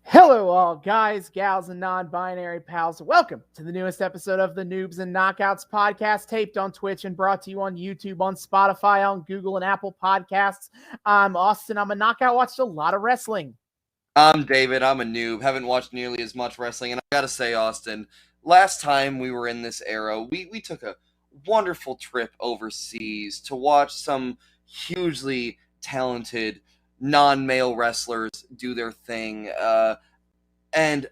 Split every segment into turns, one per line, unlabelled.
Hello, all guys, gals, and non-binary pals. Welcome to the newest episode of the Noobs and Knockouts Podcast, taped on Twitch and brought to you on YouTube, on Spotify, on Google, and Apple Podcasts. I'm Austin. I'm a knockout. Watched a lot of wrestling.
I'm David. I'm a noob. Haven't watched nearly as much wrestling, and I gotta say, Austin, last time we were in this era, we took a wonderful trip overseas to watch some hugely talented non-male wrestlers do their thing. And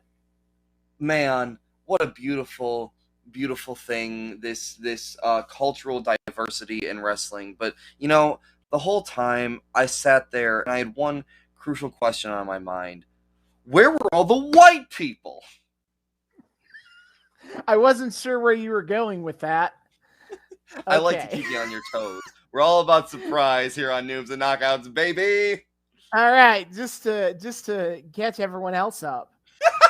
man, what a beautiful, beautiful thing this cultural diversity in wrestling. But you know, the whole time I sat there and I had one crucial question on my mind: where were all the white people?
I wasn't sure where you were going with that.
I like to keep you on your toes. We're all about surprise here on Noobs and Knockouts, baby.
All right, just to catch everyone else up,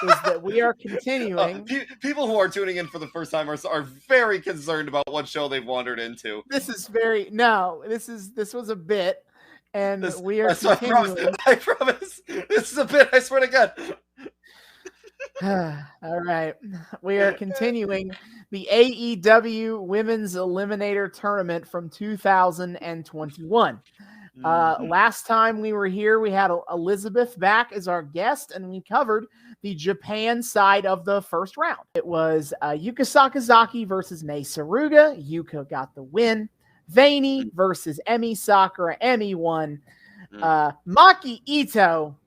is that we are continuing.
People who are tuning in for the first time are very concerned about what show they've wandered into.
This was a bit, and we are continuing.
I promise. This is a bit. I swear to
God. All right, we are continuing the AEW Women's Eliminator Tournament from 2021. Last time we were here, we had Elizabeth back as our guest, and we covered the Japan side of the first round. It was Yuka Sakazaki versus Mei Saruga. Yuka got the win. Vaney versus Emi Sakura. Emi won. Maki Ito,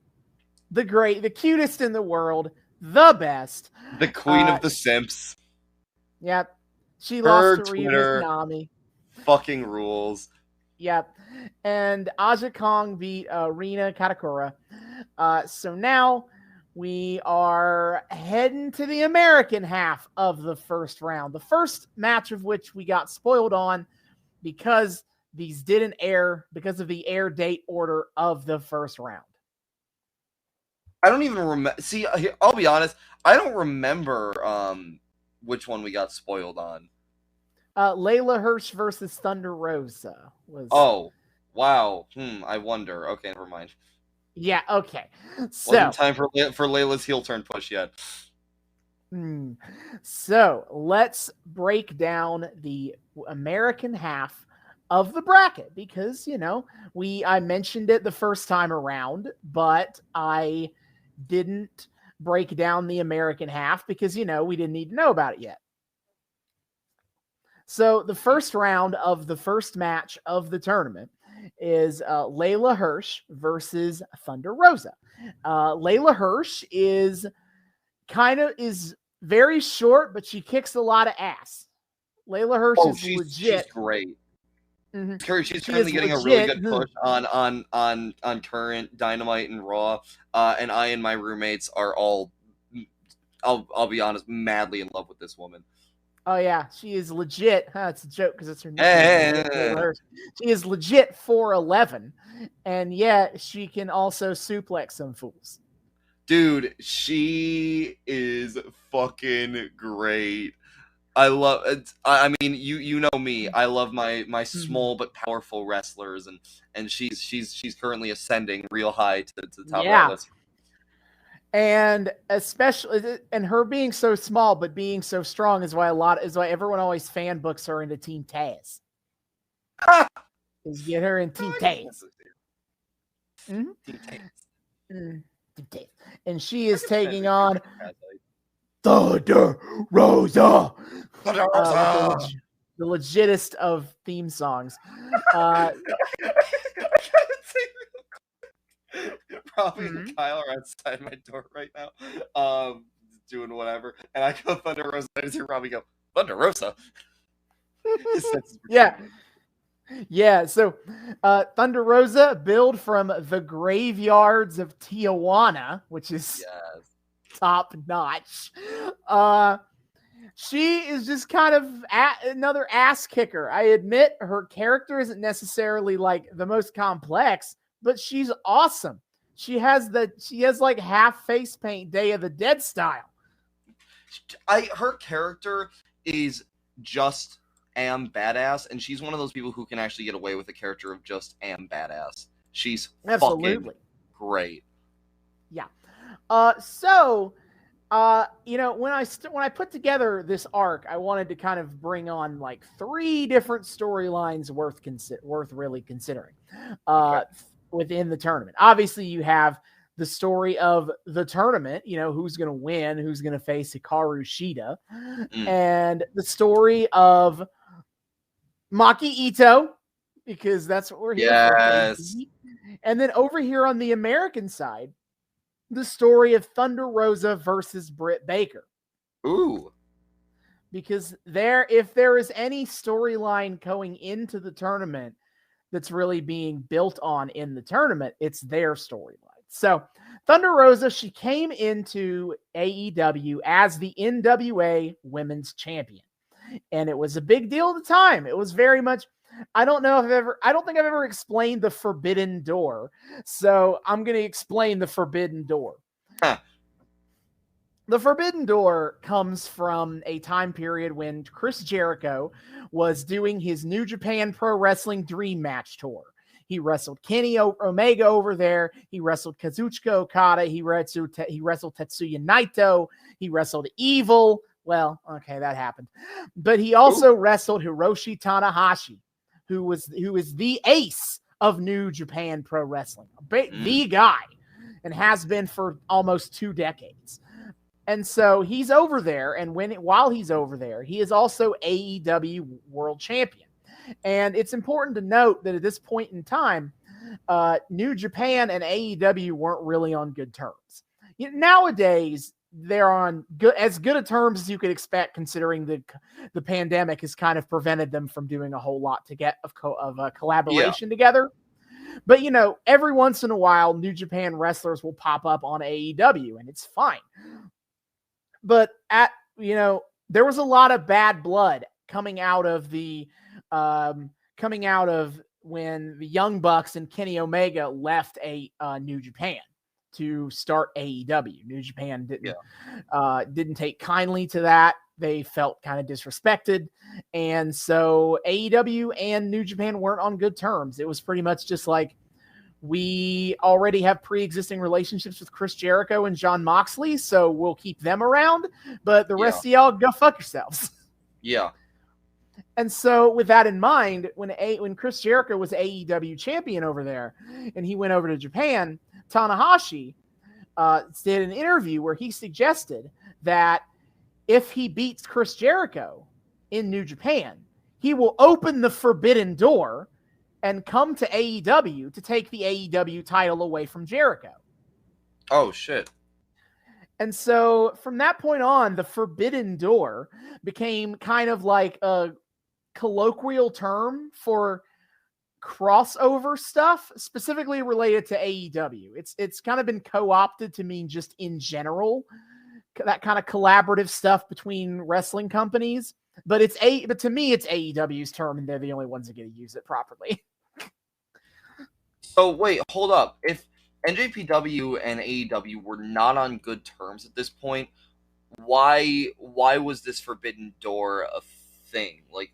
the cutest in the world, the best.
The queen of the simps.
Yep. She lost to Ryu Nami.
Fucking rules.
Yep. And Aja Kong beat Rina Katakura. So now we are heading to the American half of the first round. The first match of which we got spoiled on because these didn't air because of the air date order of the first round.
I don't even remember. See, I'll be honest. I don't remember which one we got spoiled on.
Leyla Hirsch versus Thunder Rosa was.
Oh, wow. I wonder. Okay, never mind.
Yeah. Okay. So
wasn't time for Layla's heel turn push yet.
So let's break down the American half of the bracket because I mentioned it the first time around, but I didn't break down the American half because we didn't need to know about it yet. So the first round of the first match of the tournament is Leyla Hirsch versus Thunder Rosa. Leyla Hirsch is very short, but she kicks a lot of ass. Leyla Hirsch is legit.
She's great.
Mm-hmm.
She's currently getting a really good push on current Dynamite and Raw. And I and my roommates are all, I'll be honest, madly in love with this woman.
Oh, yeah. She is legit. It's a joke because it's her name. She is legit 4'11", and yet she can also suplex some fools.
Dude, she is fucking great. I love it. I mean, you know me. I love my small but powerful wrestlers, and she's currently ascending real high to the top of the list.
And especially, and her being so small but being so strong is why everyone always fan books her into Team Taz. Is get her in Team Taz.
Team Taz.
And she is taking on Thunder Rosa. The legitest of theme songs.
Robbie and Kyle are outside my door right now, doing whatever, and I go Thunder Rosa. I just hear Robbie go Thunder Rosa.
Yeah. So, Thunder Rosa, billed from the graveyards of Tijuana, which is top notch. She is just kind of another ass kicker. I admit her character isn't necessarily like the most complex, but she's awesome. She has like half face paint Day of the Dead style.
Her character is just am badass, and she's one of those people who can actually get away with a character of just am badass. She's fucking great.
Yeah. When I put together this arc, I wanted to kind of bring on like 3 different storylines worth really considering within the tournament. Obviously, you have the story of the tournament, who's going to win, who's going to face Hikaru Shida, and the story of Maki Ito, because that's what we're here for. And then over here on the American side, the story of Thunder Rosa versus Britt Baker.
Ooh.
Because if there is any storyline going into the tournament that's really being built on in the tournament, it's their storyline. So Thunder Rosa, she came into AEW as the NWA Women's Champion. And it was a big deal at the time. It was very much, I don't think I've ever explained the Forbidden Door. So I'm going to explain the Forbidden Door.
Huh.
The Forbidden Door comes from a time period when Chris Jericho was doing his New Japan Pro Wrestling Dream Match Tour. He wrestled Kenny Omega over there. He wrestled Kazuchika Okada. He wrestled Tetsuya Naito. He wrestled Evil. Well, okay, that happened. But he also wrestled Hiroshi Tanahashi, who is the ace of New Japan Pro Wrestling. The guy, and has been for almost 2 decades. And so he's over there, and while he's over there, he is also AEW World Champion. And it's important to note that at this point in time, New Japan and AEW weren't really on good terms. Nowadays, they're on as good a terms as you could expect, considering the pandemic has kind of prevented them from doing a whole lot of collaboration together. But, every once in a while, New Japan wrestlers will pop up on AEW, and it's fine. But there was a lot of bad blood coming out of when the Young Bucks and Kenny Omega left New Japan to start AEW. New Japan didn't take kindly to that. They felt kind of disrespected. And so AEW and New Japan weren't on good terms. It was pretty much just like, we already have pre-existing relationships with Chris Jericho and Jon Moxley, so we'll keep them around, but the rest of y'all go fuck yourselves.
Yeah.
And so with that in mind, when Chris Jericho was AEW champion over there and he went over to Japan, Tanahashi did an interview where he suggested that if he beats Chris Jericho in New Japan, he will open the Forbidden Door and come to AEW to take the AEW title away from Jericho.
Oh, shit.
And so from that point on, the Forbidden Door became kind of like a colloquial term for crossover stuff, specifically related to AEW. It's kind of been co-opted to mean just in general, that kind of collaborative stuff between wrestling companies. But to me, it's AEW's term, and they're the only ones that get to use it properly.
So wait, hold up. If NJPW and AEW were not on good terms at this point, why was this Forbidden Door a thing? Like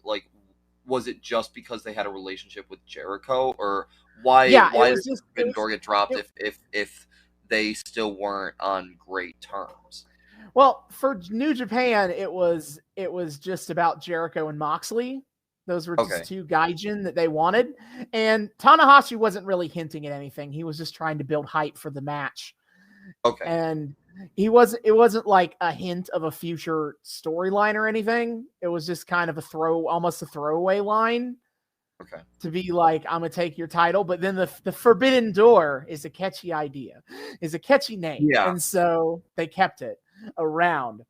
was it just because they had a relationship with Jericho, or why did the Forbidden Door get dropped if they still weren't on great terms?
Well, for New Japan, it was just about Jericho and Moxley. Those were just 2 gaijin that they wanted. And Tanahashi wasn't really hinting at anything. He was just trying to build hype for the match.
Okay.
And it wasn't like a hint of a future storyline or anything. It was just kind of almost a throwaway line.
Okay. To
be like, I'm going to take your title. But then the Forbidden Door is a catchy idea, is a catchy name.
Yeah.
And so they kept it around.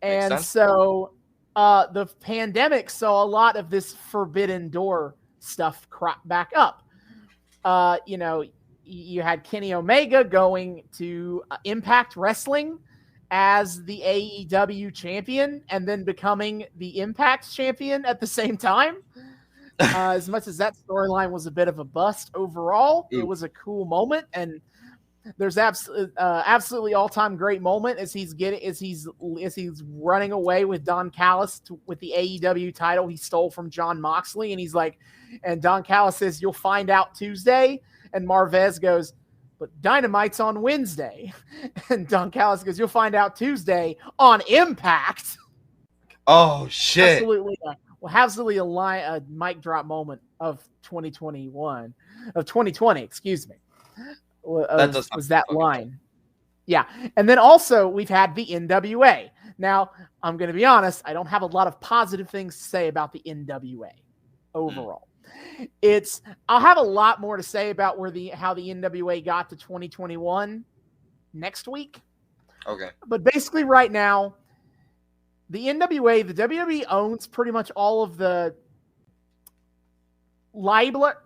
And so the pandemic saw a lot of this Forbidden Door stuff crop back up. You had Kenny Omega going to Impact Wrestling as the AEW champion and then becoming the Impact champion at the same time. As much as that storyline was a bit of a bust overall, it was a cool moment, and there's absolutely all-time great moment as he's running away with Don Callis with the AEW title he stole from Jon Moxley, and he's like, and Don Callis says, "You'll find out Tuesday," and Marvez goes, but Dynamite's on Wednesday. And Don Callis goes, you'll find out Tuesday on Impact.
Oh, shit.
Absolutely a mic drop moment of 2020, excuse me. Was that line. Yeah. And then also we've had the NWA. Now, I'm going to be honest, I don't have a lot of positive things to say about the NWA overall. I'll have a lot more to say about how the NWA got to 2021 next week.
Okay.
But basically right now, the NWA, the WWE owns pretty much all of the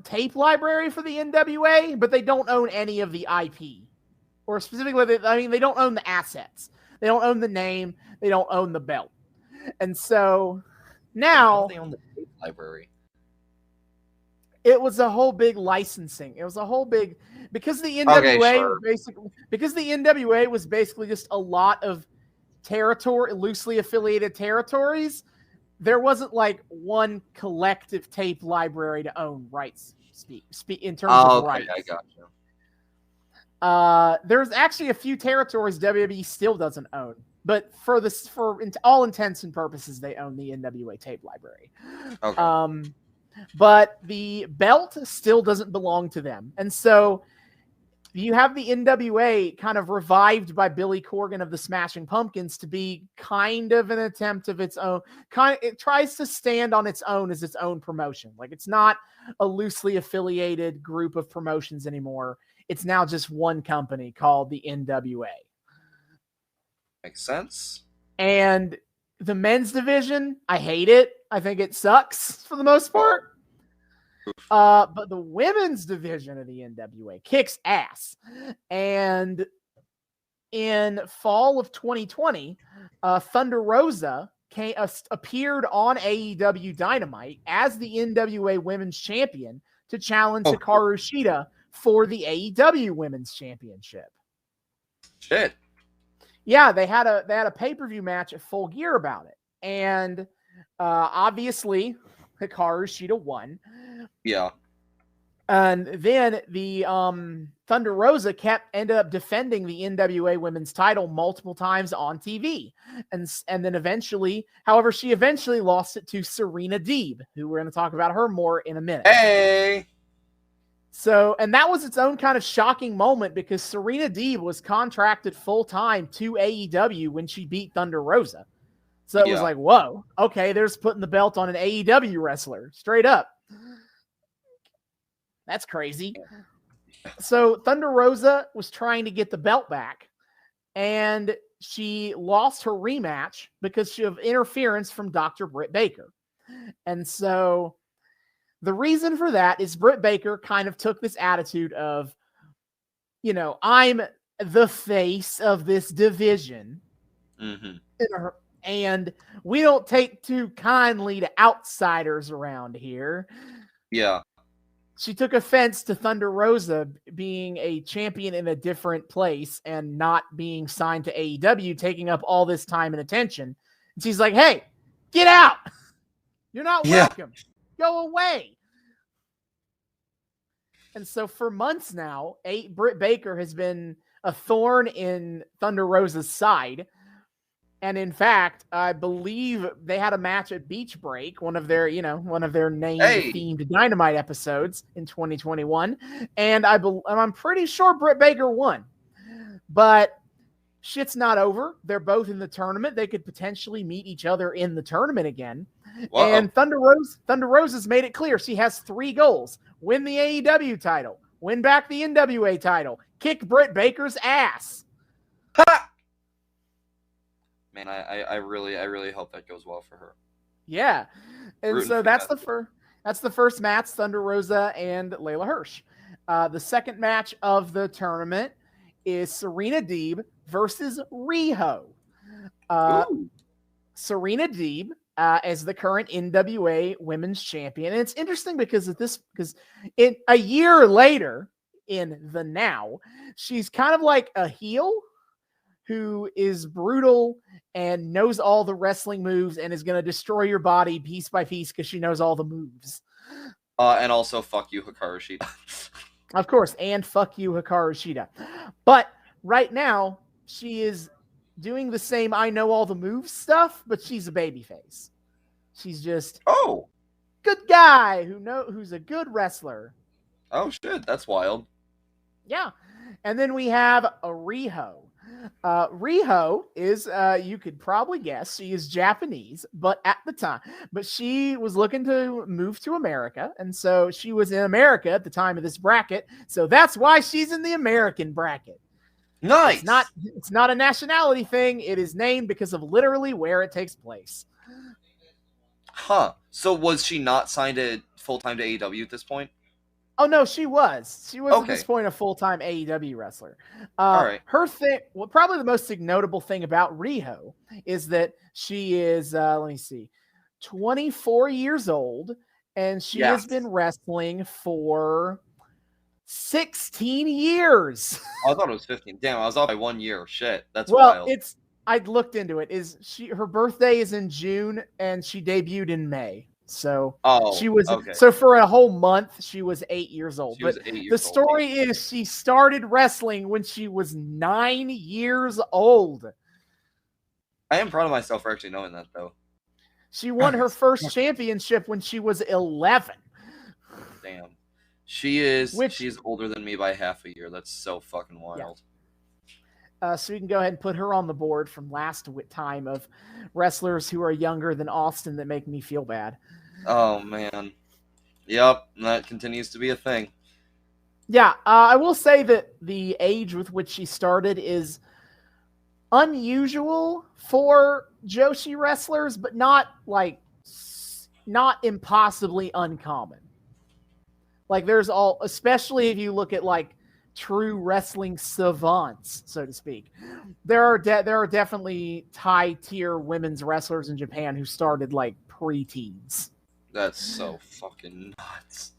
tape library for the NWA, but they don't own any of the IP. Or specifically, they don't own the assets. They don't own the name. They don't own the belt. And so now
they own the tape library.
It was a whole big licensing. It was a whole big because the NWA was basically just a lot of territory, loosely affiliated territories. There wasn't like one collective tape library to own rights. In terms of rights.
I got you.
There's actually a few territories WWE still doesn't own, but for all intents and purposes, they own the NWA tape library.
Okay.
But the belt still doesn't belong to them, and so you have the NWA kind of revived by Billy Corgan of the Smashing Pumpkins to be kind of an attempt of its own. It tries to stand on its own as its own promotion. Like it's not a loosely affiliated group of promotions anymore. It's now just one company called the NWA.
Makes sense.
And the men's division, I hate it. I think it sucks for the most part. But the women's division of the NWA kicks ass. And in fall of 2020, Thunder Rosa appeared on AEW Dynamite as the NWA Women's Champion to challenge Hikaru Shida for the AEW Women's Championship.
Shit.
Yeah, they had a pay-per-view match at Full Gear about it. And obviously Hikaru Shida won.
Yeah.
And then the Thunder Rosa ended up defending the NWA Women's title multiple times on TV. And then eventually she lost it to Serena Deeb, who we're going to talk about her more in a minute.
Hey!
So, and that was its own kind of shocking moment because Serena Deeb was contracted full-time to AEW when she beat Thunder Rosa. So it was like, whoa, okay, they're just putting the belt on an AEW wrestler, straight up. That's crazy. So Thunder Rosa was trying to get the belt back, and she lost her rematch because of interference from Dr. Britt Baker. And so the reason for that is Britt Baker kind of took this attitude of, I'm the face of this division.
Mm-hmm.
And we don't take too kindly to outsiders around here.
Yeah.
She took offense to Thunder Rosa being a champion in a different place and not being signed to AEW, taking up all this time and attention. And she's like, hey, get out. You're not welcome. Go away. And so for months now, Britt Baker has been a thorn in Thunder Rosa's side. And in fact, I believe they had a match at Beach Break, one of their name-themed Dynamite episodes in 2021. And I'm pretty sure Britt Baker won. But shit's not over. They're both in the tournament. They could potentially meet each other in the tournament again. Whoa. And Thunder Rosa's made it clear she has 3 goals. Win the AEW title. Win back the NWA title. Kick Britt Baker's ass.
Ha! Man, I really hope that goes well for her.
Yeah. And so that's the first match, Thunder Rosa and Leyla Hirsch. The second match of the tournament is Serena Deeb versus Riho. Serena Deeb as the current NWA Women's Champion. And it's interesting because in a year later in the now, she's kind of like a heel who is brutal and knows all the wrestling moves and is going to destroy your body piece by piece because she knows all the moves.
And also, fuck you, Hikaru Shida.
Of course, and fuck you, Hikaru Shida. But right now, she is doing the same I know all the moves stuff, but she's a babyface. She's just good guy who's a good wrestler.
Oh shit, that's wild.
Yeah. And then we have a Riho. Riho is, you could probably guess, she is Japanese, but she was looking to move to America, and so she was in America at the time of this bracket, so that's why she's in the American bracket.
Nice.
It's not a nationality thing. It is named because of literally where it takes place.
Huh. So was she not signed full-time to AEW at this point?
Oh no, she was. She was at this point a full-time AEW wrestler.
All right.
Her thing, well, probably the most notable thing about Riho is that she is, 24 years old, and she has been wrestling for 16 years.
Oh, I thought it was 15. Damn, I was off by 1 year. Shit, that's wild.
I'd looked into it. Her birthday is in June, and she debuted in May. So she was so for a whole month she was 8 years old. The story is she started wrestling when she was 9 years old.
I am proud of myself for actually knowing that, though.
She won her first championship when she was 11.
Damn, she's older than me by half a year. That's so fucking wild.
Yeah. So we can go ahead and put her on the board from last time of wrestlers who are younger than Austin that make me feel bad.
Oh, man. Yep, that continues to be a thing.
Yeah, I will say that the age with which she started is unusual for Joshi wrestlers, but not impossibly uncommon. Like especially if you look at true wrestling savants, so to speak. There are definitely high-tier women's wrestlers in Japan who started pre-teens. That's
so fucking nuts.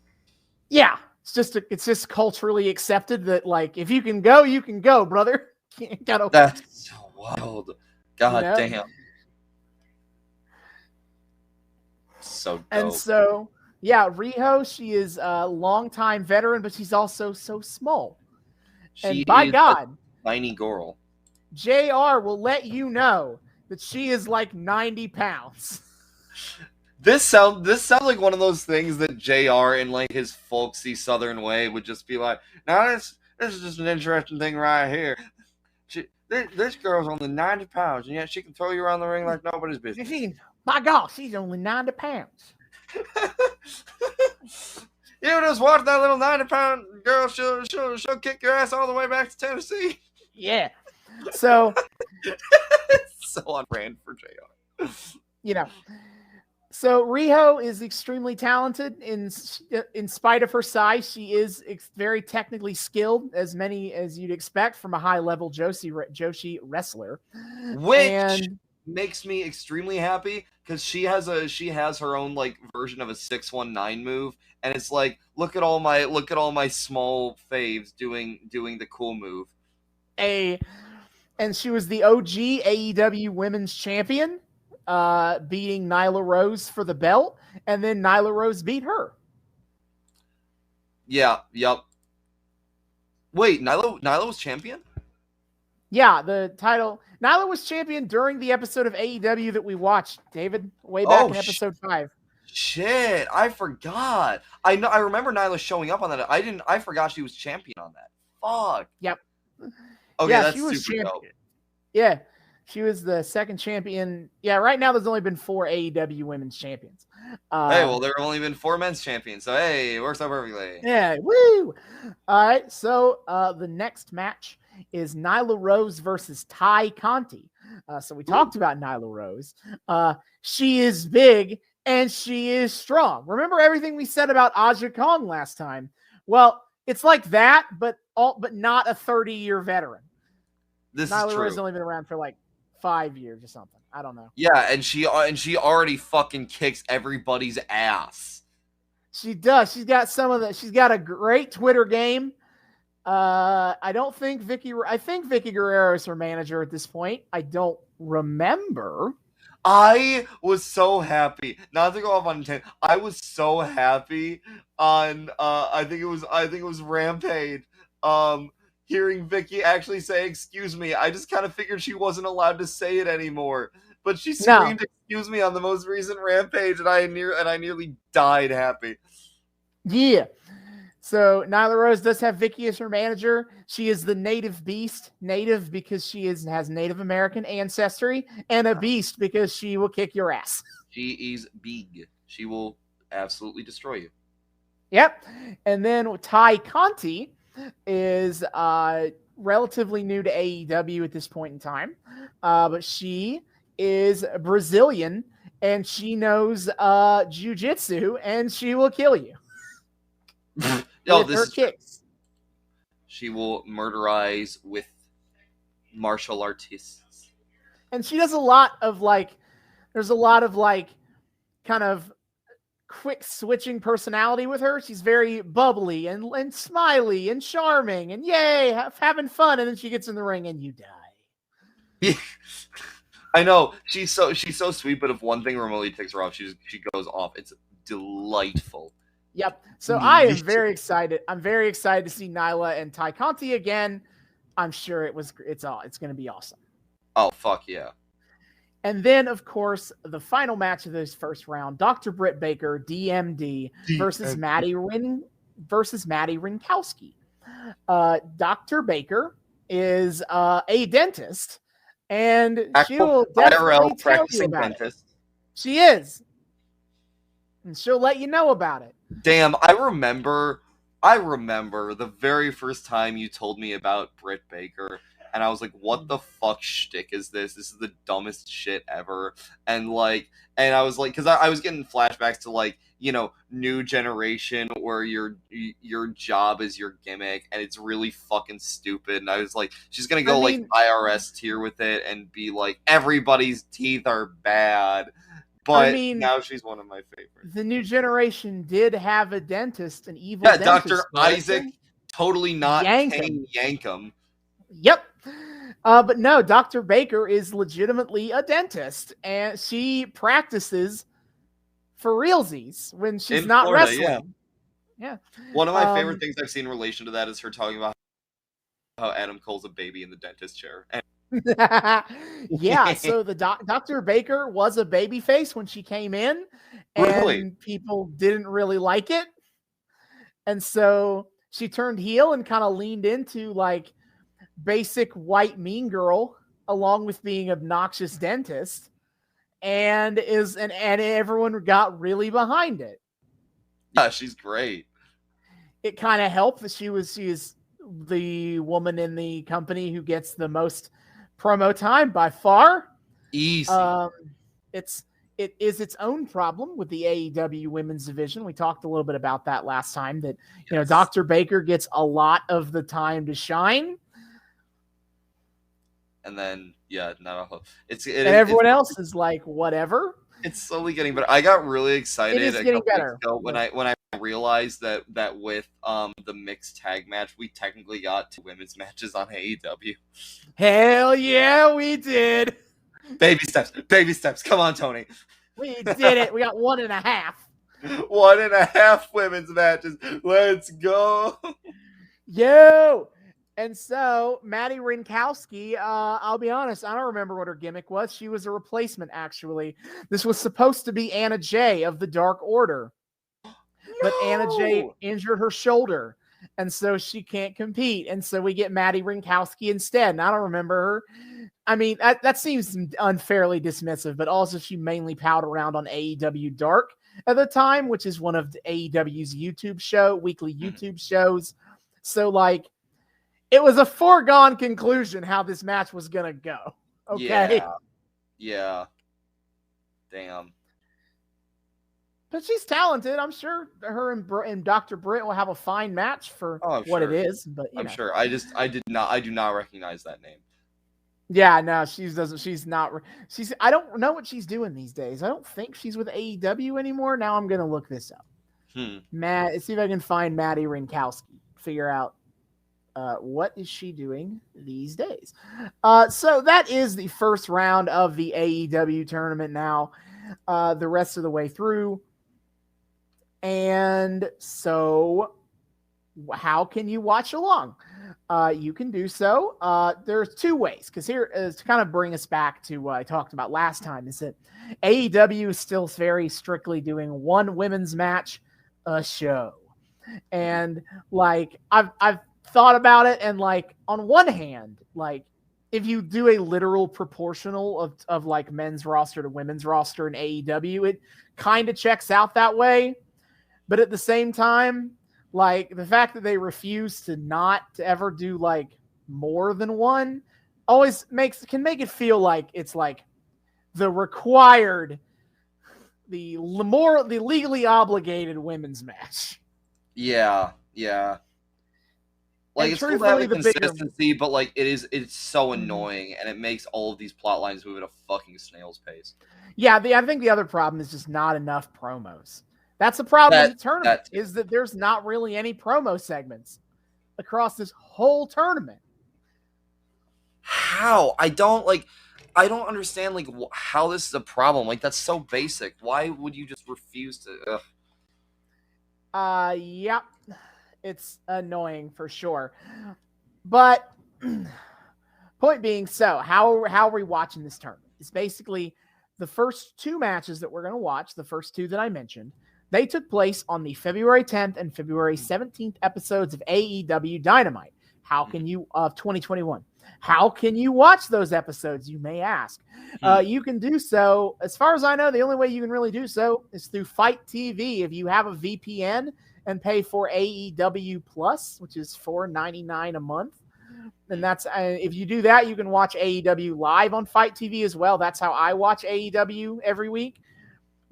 Yeah, it's just culturally accepted that if you can go, you can go, brother.
That's so wild. God damn. So dope.
And so, yeah, Riho, she is a longtime veteran, but she's also so small. And by God,
a tiny girl.
JR will let you know that she is 90 pounds.
This sounds like one of those things that JR in his folksy southern way would just be like, now this is just an interesting thing right here. This girl's only 90 pounds, and yet she can throw you around the ring like nobody's business.
By God, she's only 90 pounds.
You just watch that little 90-pound girl. She'll kick your ass all the way back to Tennessee.
Yeah. So
it's so on brand for JR.
So Riho is extremely talented. In spite of her size, she is very technically skilled, as many as you'd expect from a high-level Joshi wrestler.
Which makes me extremely happy because she has her own version of a 619 move, and it's look at all my small faves doing the cool move.
And she was the OG AEW Women's Champion, beating Nyla Rose for the belt, and then Nyla Rose beat her.
Yeah. Yep. Wait, Nyla was champion?
Yeah, the title. Nyla was champion during the episode of AEW that we watched, David, way back in episode 5.
Shit, I forgot. I remember Nyla showing up on that. I forgot she was champion on that. Fuck.
Yep.
Okay, yeah, that's super dope.
Yeah, she was the second champion. Yeah, right now there's only been 4 AEW women's champions.
Hey, well, there have only been 4 men's champions, so hey, it works out perfectly.
Yeah, woo! All right, so the next match is Nyla Rose versus Ty Conti. So we talked about Nyla Rose. She is big and she is strong. Remember everything we said about Aja Kong last time? Well, it's like that, but not a 30-year veteran. Nyla Rose has only been around for 5 years or something. I don't know.
Yeah, and she already fucking kicks everybody's ass.
She does. She's got a great Twitter game. I think Vicky Guerrero is her manager at this point. I don't remember.
I was so happy. Not to go off on a tangent. I was so happy on I think it was Rampage. Hearing Vicky actually say excuse me. I just kind of figured she wasn't allowed to say it anymore. But she screamed excuse me on the most recent Rampage and I nearly died happy.
Yeah. So Nyla Rose does have Vicky as her manager. She is the native beast. Native because she has Native American ancestry, and a beast because she will kick your ass.
She is big. She will absolutely destroy you.
Yep. And then Ty Conti is relatively new to AEW at this point in time, but she is Brazilian and she knows jiu-jitsu and she will kill you.
With her kicks. She will murderize with martial artists.
And she does a lot of there's a lot of kind of quick switching personality with her. She's very bubbly and smiley and charming and yay, having fun. And then she gets in the ring and you die.
I know. She's so sweet, but if one thing remotely ticks her off, she goes off. It's delightful.
Yep. So I am very excited. I'm very excited to see Nyla and Ty Conti again. I'm sure it's going to be awesome.
Oh, fuck yeah.
And then, of course, the final match of this first round, Dr. Britt Baker, DMD, versus Maddie Rinkowski. Dr. Baker is a dentist, and she'll definitely tell you about it. She is. And she'll let you know about it.
Damn, I remember the very first time you told me about Britt Baker, and I was like, what the fuck shtick is this? This is the dumbest shit ever. And I was like, because I was getting flashbacks to New Generation where your job is your gimmick, and it's really fucking stupid. And I was like, she's gonna go IRS tier with it and be like, everybody's teeth are bad. But now she's one of my favorites.
The New Generation did have a dentist, an evil dentist.
Yeah, Dr. Isaac, totally not Kane Yankum.
Yep. But no, Dr. Baker is legitimately a dentist, and she practices for realsies when she's not Florida, wrestling. Yeah.
One of my favorite things I've seen in relation to that is her talking about how Adam Cole's a baby in the dentist chair.
Yeah, so the Dr. Baker was a babyface when she came in, and people didn't really like it, and so she turned heel and kind of leaned into basic white mean girl, along with being obnoxious dentist, and everyone got really behind it.
Yeah, she's great.
It kind of helped that she is the woman in the company who gets the most promo time by far.
Easy.
It is its own problem with the AEW women's division. We talked a little bit about that last time, that Dr. Baker gets a lot of the time to shine,
and then
everyone else is like whatever.
It's slowly getting better. I got really excited.
It is getting better
when I realized that with the mixed tag match, we technically got 2 women's matches on AEW.
Hell yeah, we did.
Baby steps. Come on, Tony.
We did it. We got 1.5.
1.5 women's matches. Let's go.
Yo. And so, Maddie Rinkowski, I'll be honest, I don't remember what her gimmick was. She was a replacement, actually. This was supposed to be Anna Jay of the Dark Order. But Anna Jay injured her shoulder, and so she can't compete. And so we get Maddie Rinkowski instead. And I don't remember her. I mean, that seems unfairly dismissive, but also she mainly palled around on AEW Dark at the time, which is one of the AEW's weekly YouTube shows. So, it was a foregone conclusion how this match was going to go. Okay?
Yeah. Damn.
But she's talented. I'm sure her and Dr. Britt will have a fine match for what it is. But
I'm sure. I do not recognize that name.
Yeah, no, I don't know what she's doing these days. I don't think she's with AEW anymore. Now I'm going to look this up.
See
if I can find Maddie Rinkowski. Figure out what is she doing these days? So that is the first round of the AEW tournament now, the rest of the way through. And so how can you watch along? You can do so. There's two ways, because here is to kind of bring us back to what I talked about last time, is that AEW is still very strictly doing one women's match a show. And like I've thought about it, and like on one hand, like if you do a literal proportional of like men's roster to women's roster in AEW, it kind of checks out that way. But at the same time, like the fact that they refuse to not to ever do like more than one always can make it feel like it's like the required, the legally obligated women's match.
Yeah. Like, it's cool to have a consistency, but like it's so annoying, and it makes all of these plot lines move at a fucking snail's pace.
Yeah, I think the other problem is just not enough promos. That's the problem with the tournament, is that there's not really any promo segments across this whole tournament.
How? I don't understand like how this is a problem. Like, that's so basic. Why would you just refuse to?
Yep. It's annoying for sure. But point being, so how are we watching this tournament? It's basically the first two matches that we're going to watch, the first two that I mentioned. They took place on the February 10th and February 17th episodes of AEW Dynamite. How can you, of 2021, how can you watch those episodes, you may ask? You can do so, as far as I know, the only way you can really do so is through Fight TV. If you have a VPN and pay for AEW Plus, which is $4.99 a month. And that's, if you do that, you can watch AEW live on Fight TV as well. That's how I watch AEW every week.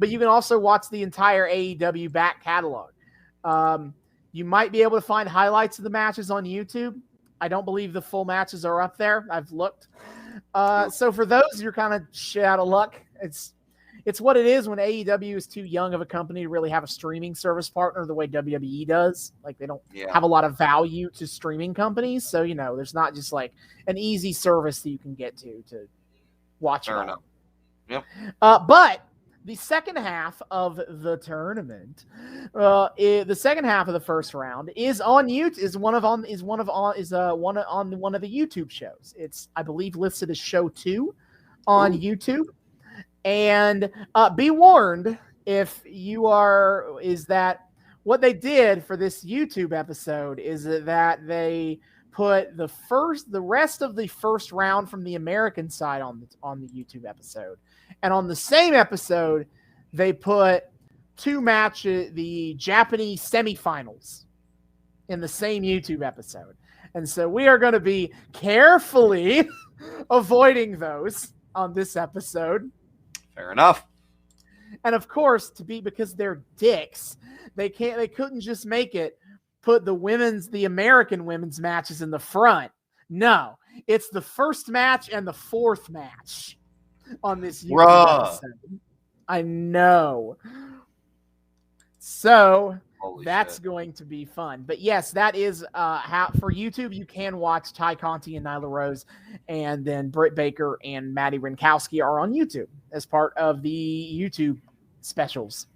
But you can also watch the entire AEW back catalog. You might be able to find highlights of the matches on YouTube. I don't believe the full matches are up there. I've looked. So for those, you're kind of shit out of luck. It's what it is when AEW is too young of a company to really have a streaming service partner the way WWE does. Like, they don't have a lot of value to streaming companies. So, you know, there's not just like an easy service that you can get to watch it on.
Yep.
But the second half of the tournament, the second half of the first round is on YouTube. Is one of the YouTube shows. It's, I believe, listed as show 2 on YouTube. And be warned, if you are, is that what they did for this YouTube episode is that they put the rest of the first round from the American side on the YouTube episode. And on the same episode, they put two matches, the Japanese semifinals, in the same YouTube episode. And so we are going to be carefully avoiding those on this episode.
Fair enough.
And of course, because they're dicks, they couldn't just put the American women's matches in the front. No, it's the first match and the fourth match on this YouTube episode. I know. So that's going to be fun. But yes, that is how for YouTube you can watch Ty Conti and Nyla Rose, and then Britt Baker and Maddie Rinkowski are on YouTube as part of the YouTube specials.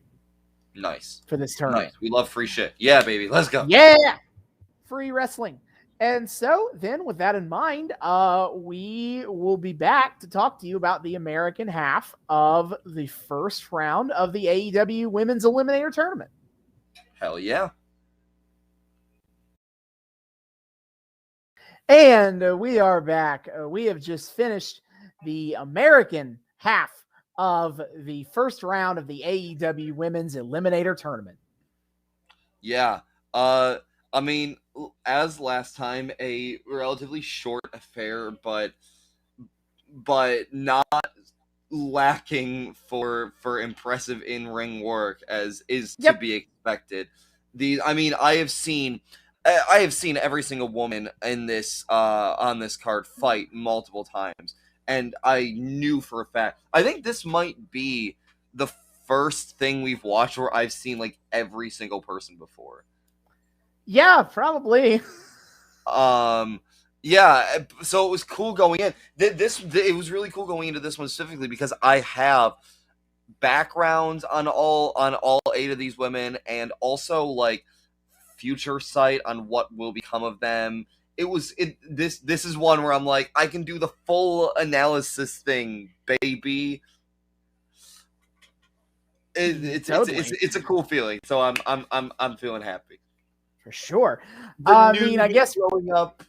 Nice.
For this tournament.
Nice. We love free shit. Yeah, baby. Let's go.
Yeah. Free wrestling. And so then with that in mind, we will be back to talk to you about the American half of the first round of the AEW Women's Eliminator Tournament.
Hell yeah.
And we are back. We have just finished the American half of the first round of the AEW Women's Eliminator Tournament.
Yeah. I mean, as last time, a relatively short affair, but not lacking for impressive in-ring work as is to be expected. I have seen every single woman in this on this card fight multiple times, and I knew for a fact. I think this might be the first thing we've watched where I've seen like every single person before.
Yeah, probably.
Yeah, so it was cool going in. It was really cool going into this one specifically because I have backgrounds on all 8 of these women, and also like future sight on what will become of them. This is one where I'm like, I can do the full analysis thing, baby. It's a cool feeling. So I'm feeling happy
for sure.
I
guess
growing up.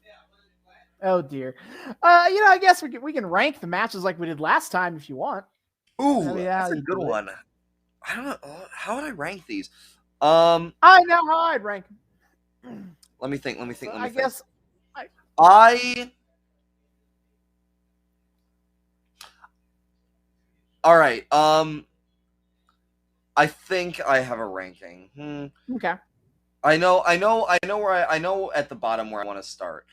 Oh dear. I guess we can rank the matches like we did last time if you want.
Ooh, that's a good one. I don't know. How would I rank these?
I know how I'd rank them.
Let me think.
I guess
all right. I think I have a ranking.
Okay.
I know at the bottom where I want to start.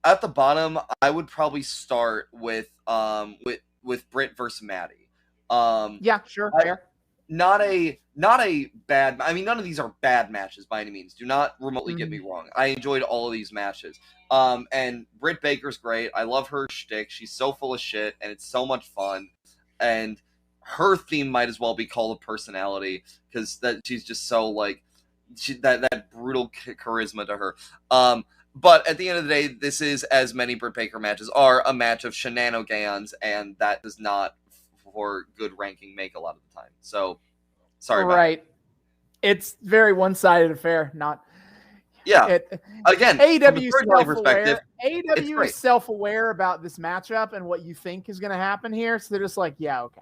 At the bottom, I would probably start with Britt versus Maddie.
Yeah, sure.
Not a bad. I mean, none of these are bad matches by any means. Do not remotely get me wrong. I enjoyed all of these matches. And Britt Baker's great. I love her shtick. She's so full of shit, and it's so much fun. And her theme might as well be called a personality because that she's just so like that brutal charisma to her. But at the end of the day, this is, as many Britt Baker matches are, a match of shenanigans, and that does not, for good ranking, make a lot of the time. So, sorry about
that. It's very one-sided affair, not...
Yeah. Again,
AEW is self-aware about this matchup and what you think is going to happen here, so they're just like, yeah, okay.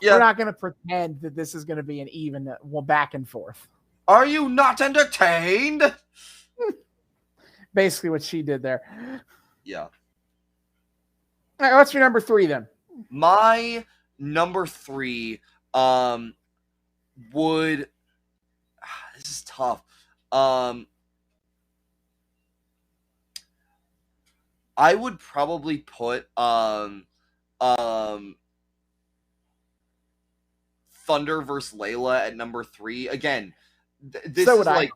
Yeah. We're not going to pretend that this is going to be an even back and forth.
Are you not entertained?
Basically what she did there.
Yeah.
All right, what's your number 3 then?
My number 3 would... This is tough. I would probably put Thunder versus Leyla at number 3. Again, this is like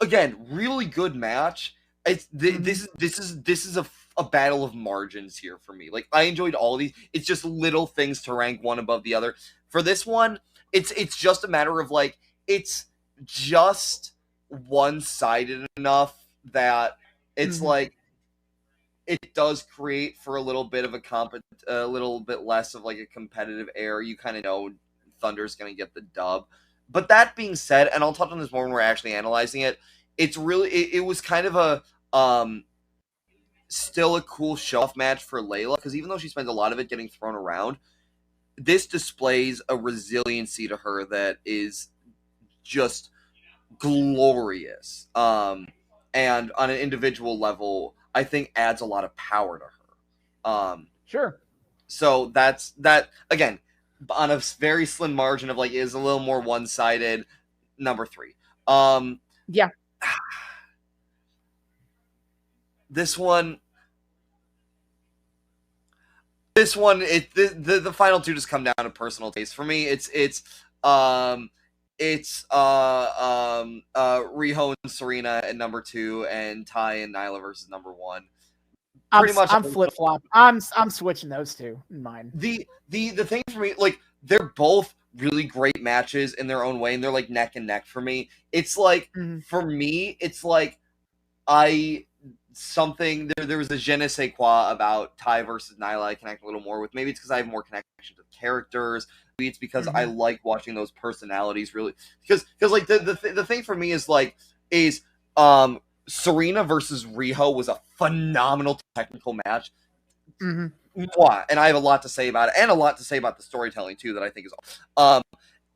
again, really good match. It's this is a battle of margins here for me. Like, I enjoyed all of these. It's just little things to rank one above the other. For this one, it's just a matter of like, it's just one-sided enough that it's like it does create for a little bit of a little bit less of like a competitive air. You kind of know Thunder's going to get the dub. But that being said, and I'll touch on this more when we're actually analyzing it, it's really it was kind of a still a cool show-off match for Leyla, because even though she spends a lot of it getting thrown around, this displays a resiliency to her that is just glorious. And on an individual level, I think adds a lot of power to her.
Sure.
So that again, on a very slim margin of like, is a little more one-sided. Number 3.
Yeah.
This one, the final 2 just come down to personal taste. For me, it's Riho and Serena at number 2, and Ty and Nyla versus number 1.
I'm flip-flop. I'm switching those 2 in mine.
The thing for me, like, they're both really great matches in their own way, and they're like neck and neck for me. It's like, for me, it's like there was a je ne sais quoi about Ty versus Nyla I connect a little more with. Maybe it's because I have more connection to the characters. Maybe it's because I like watching those personalities really. Because like the thing for me is Serena versus Riho was a phenomenal technical match. And I have a lot to say about it, and a lot to say about the storytelling too, that I think is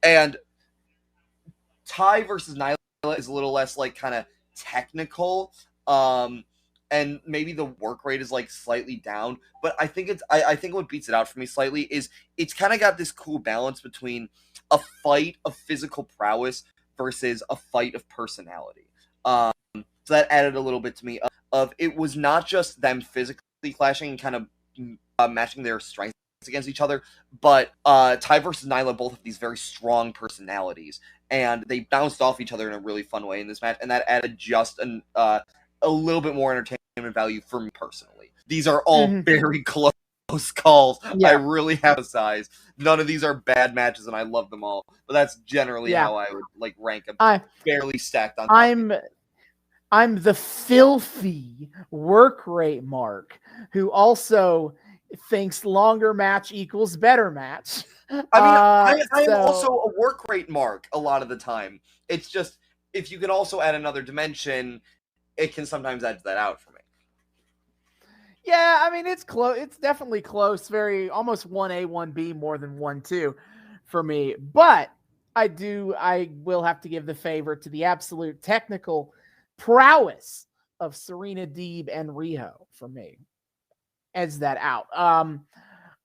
and Ty versus Nyla is a little less like kind of technical, and maybe the work rate is like slightly down, but I think I think what beats it out for me slightly is it's kind of got this cool balance between a fight of physical prowess versus a fight of personality. So that added a little bit to me of it was not just them physically clashing and kind of matching their strengths against each other, but Ty versus Nyla both have these very strong personalities, and they bounced off each other in a really fun way in this match, and that added just a little bit more entertainment value for me personally. These are all very close calls. I really have a size. None of these are bad matches, and I love them all. But that's generally how I would like rank them. Barely stacked on.
I'm the filthy work rate mark who also thinks longer match equals better match.
I mean, I'm also a work rate mark a lot of the time. It's just if you can also add another dimension, it can sometimes edge that out for me.
Yeah, I mean, it's close. It's definitely close. Very almost 1A, 1B more than 1-2 for me. But I will have to give the favor to the absolute technical prowess of Serena Deeb and Riho for me. Edge that out.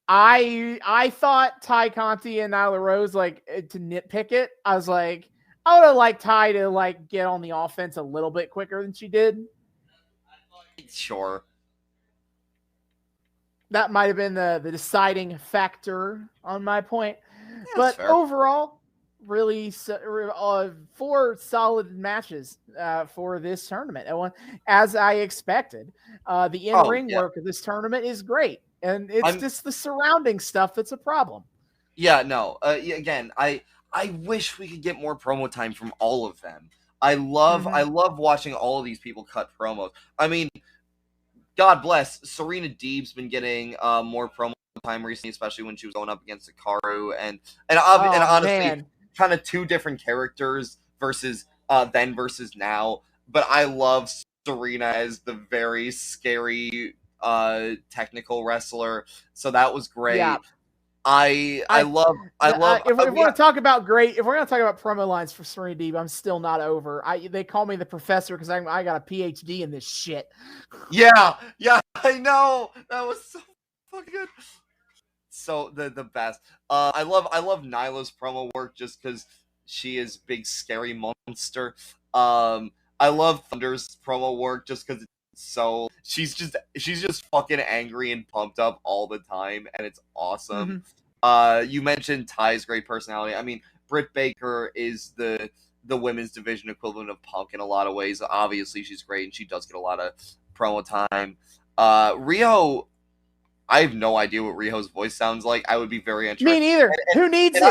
I thought Ty Conti and Nyla Rose, like, to nitpick it, I was like, I would have liked Ty to like get on the offense a little bit quicker than she did.
Sure.
That might have been the deciding factor on my point.
Yeah,
but overall, really 4 solid matches for this tournament. As I expected, the in-ring work of this tournament is great. And it's just the surrounding stuff that's a problem.
Yeah, no. Again, I wish we could get more promo time from all of them. I love watching all of these people cut promos. I mean, God bless, Serena Deeb's been getting more promo time recently, especially when she was going up against Hikaru, and honestly, kind of 2 different characters versus then versus now. But I love Serena as the very scary technical wrestler, so that was great. Yeah. I love.
If we're going to talk about promo lines for Serena Deeb, I'm still not over. They call me the professor because I got a PhD in this shit.
Yeah, I know, that was so fucking good. So the best. I love Nyla's promo work just because she is big scary monster. I love Thunder's promo work just because so she's just fucking angry and pumped up all the time, and it's awesome. You mentioned Ty's great personality. I mean, Britt Baker is the women's division equivalent of Punk in a lot of ways. Obviously, she's great, and she does get a lot of promo time. Riho, I have no idea what Riho's voice sounds like. I would be very interested.
Me neither. Who needs it?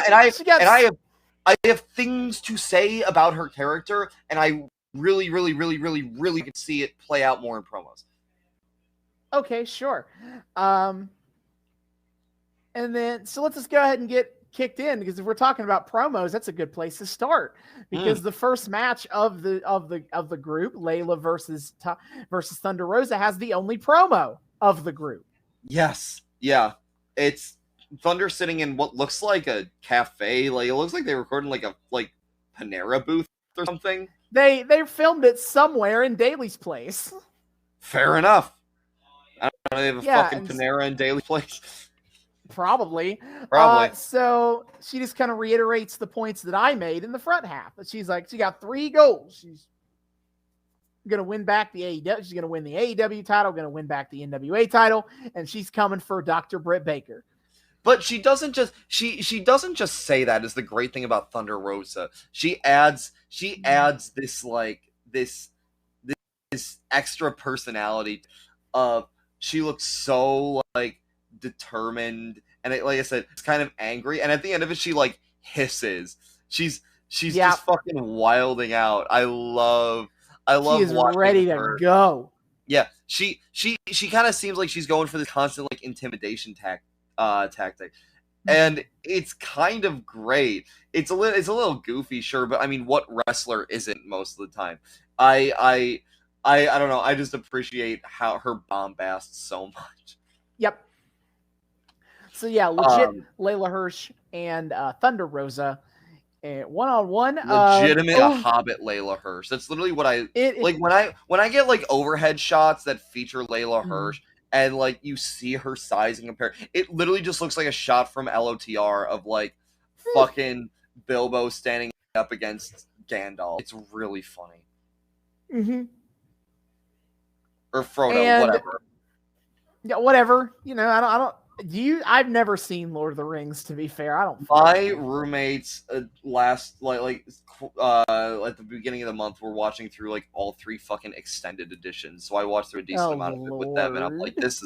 I have things to say about her character, and I really could see it play out more in promos.
Okay, sure. And then, so let's just go ahead and get kicked in, because if we're talking about promos, that's a good place to start, because the first match of the group, Leyla versus Thunder Rosa, has the only promo of the group.
Yes. Yeah. It's Thunder sitting in what looks like a cafe. Like, it looks like they recorded like a Panera booth or something.
They filmed it somewhere in Daly's place.
Fair enough. I don't know, they have a fucking Panera in Daly's place.
Probably. So she just kind of reiterates the points that I made in the front half. But she's like, she got 3 goals. She's going to win back the AEW. She's going to win the AEW title, going to win back the NWA title, and she's coming for Dr. Britt Baker.
But she doesn't just she doesn't just say that. Is the great thing about Thunder Rosa. She adds this this extra personality of, she looks so like determined, and like I said, it's kind of angry, and at the end of it she like hisses. She's just fucking wilding out. I love
she is ready to go.
Yeah, she kind of seems like she's going for this constant like intimidation tactic, and it's kind of great. It's a little goofy, sure, but I mean, what wrestler isn't most of the time? I don't know. I just appreciate how her bombast so much.
Yep. So yeah, legit Leyla Hirsch and Thunder Rosa, one-on-one.
Legitimate Hobbit Leyla Hirsch. That's literally what like when I get like overhead shots that feature Leyla Hirsch, and like you see her sizing compare, it literally just looks like a shot from LOTR of like fucking Bilbo standing up against Gandalf. It's really funny. Or Frodo, whatever.
Yeah, whatever. You know, I don't I've never seen Lord of the Rings, to be fair. I don't.
My roommates last at the beginning of the month were watching through like all 3 fucking extended editions. So I watched through a decent amount of it with them, and I'm like, this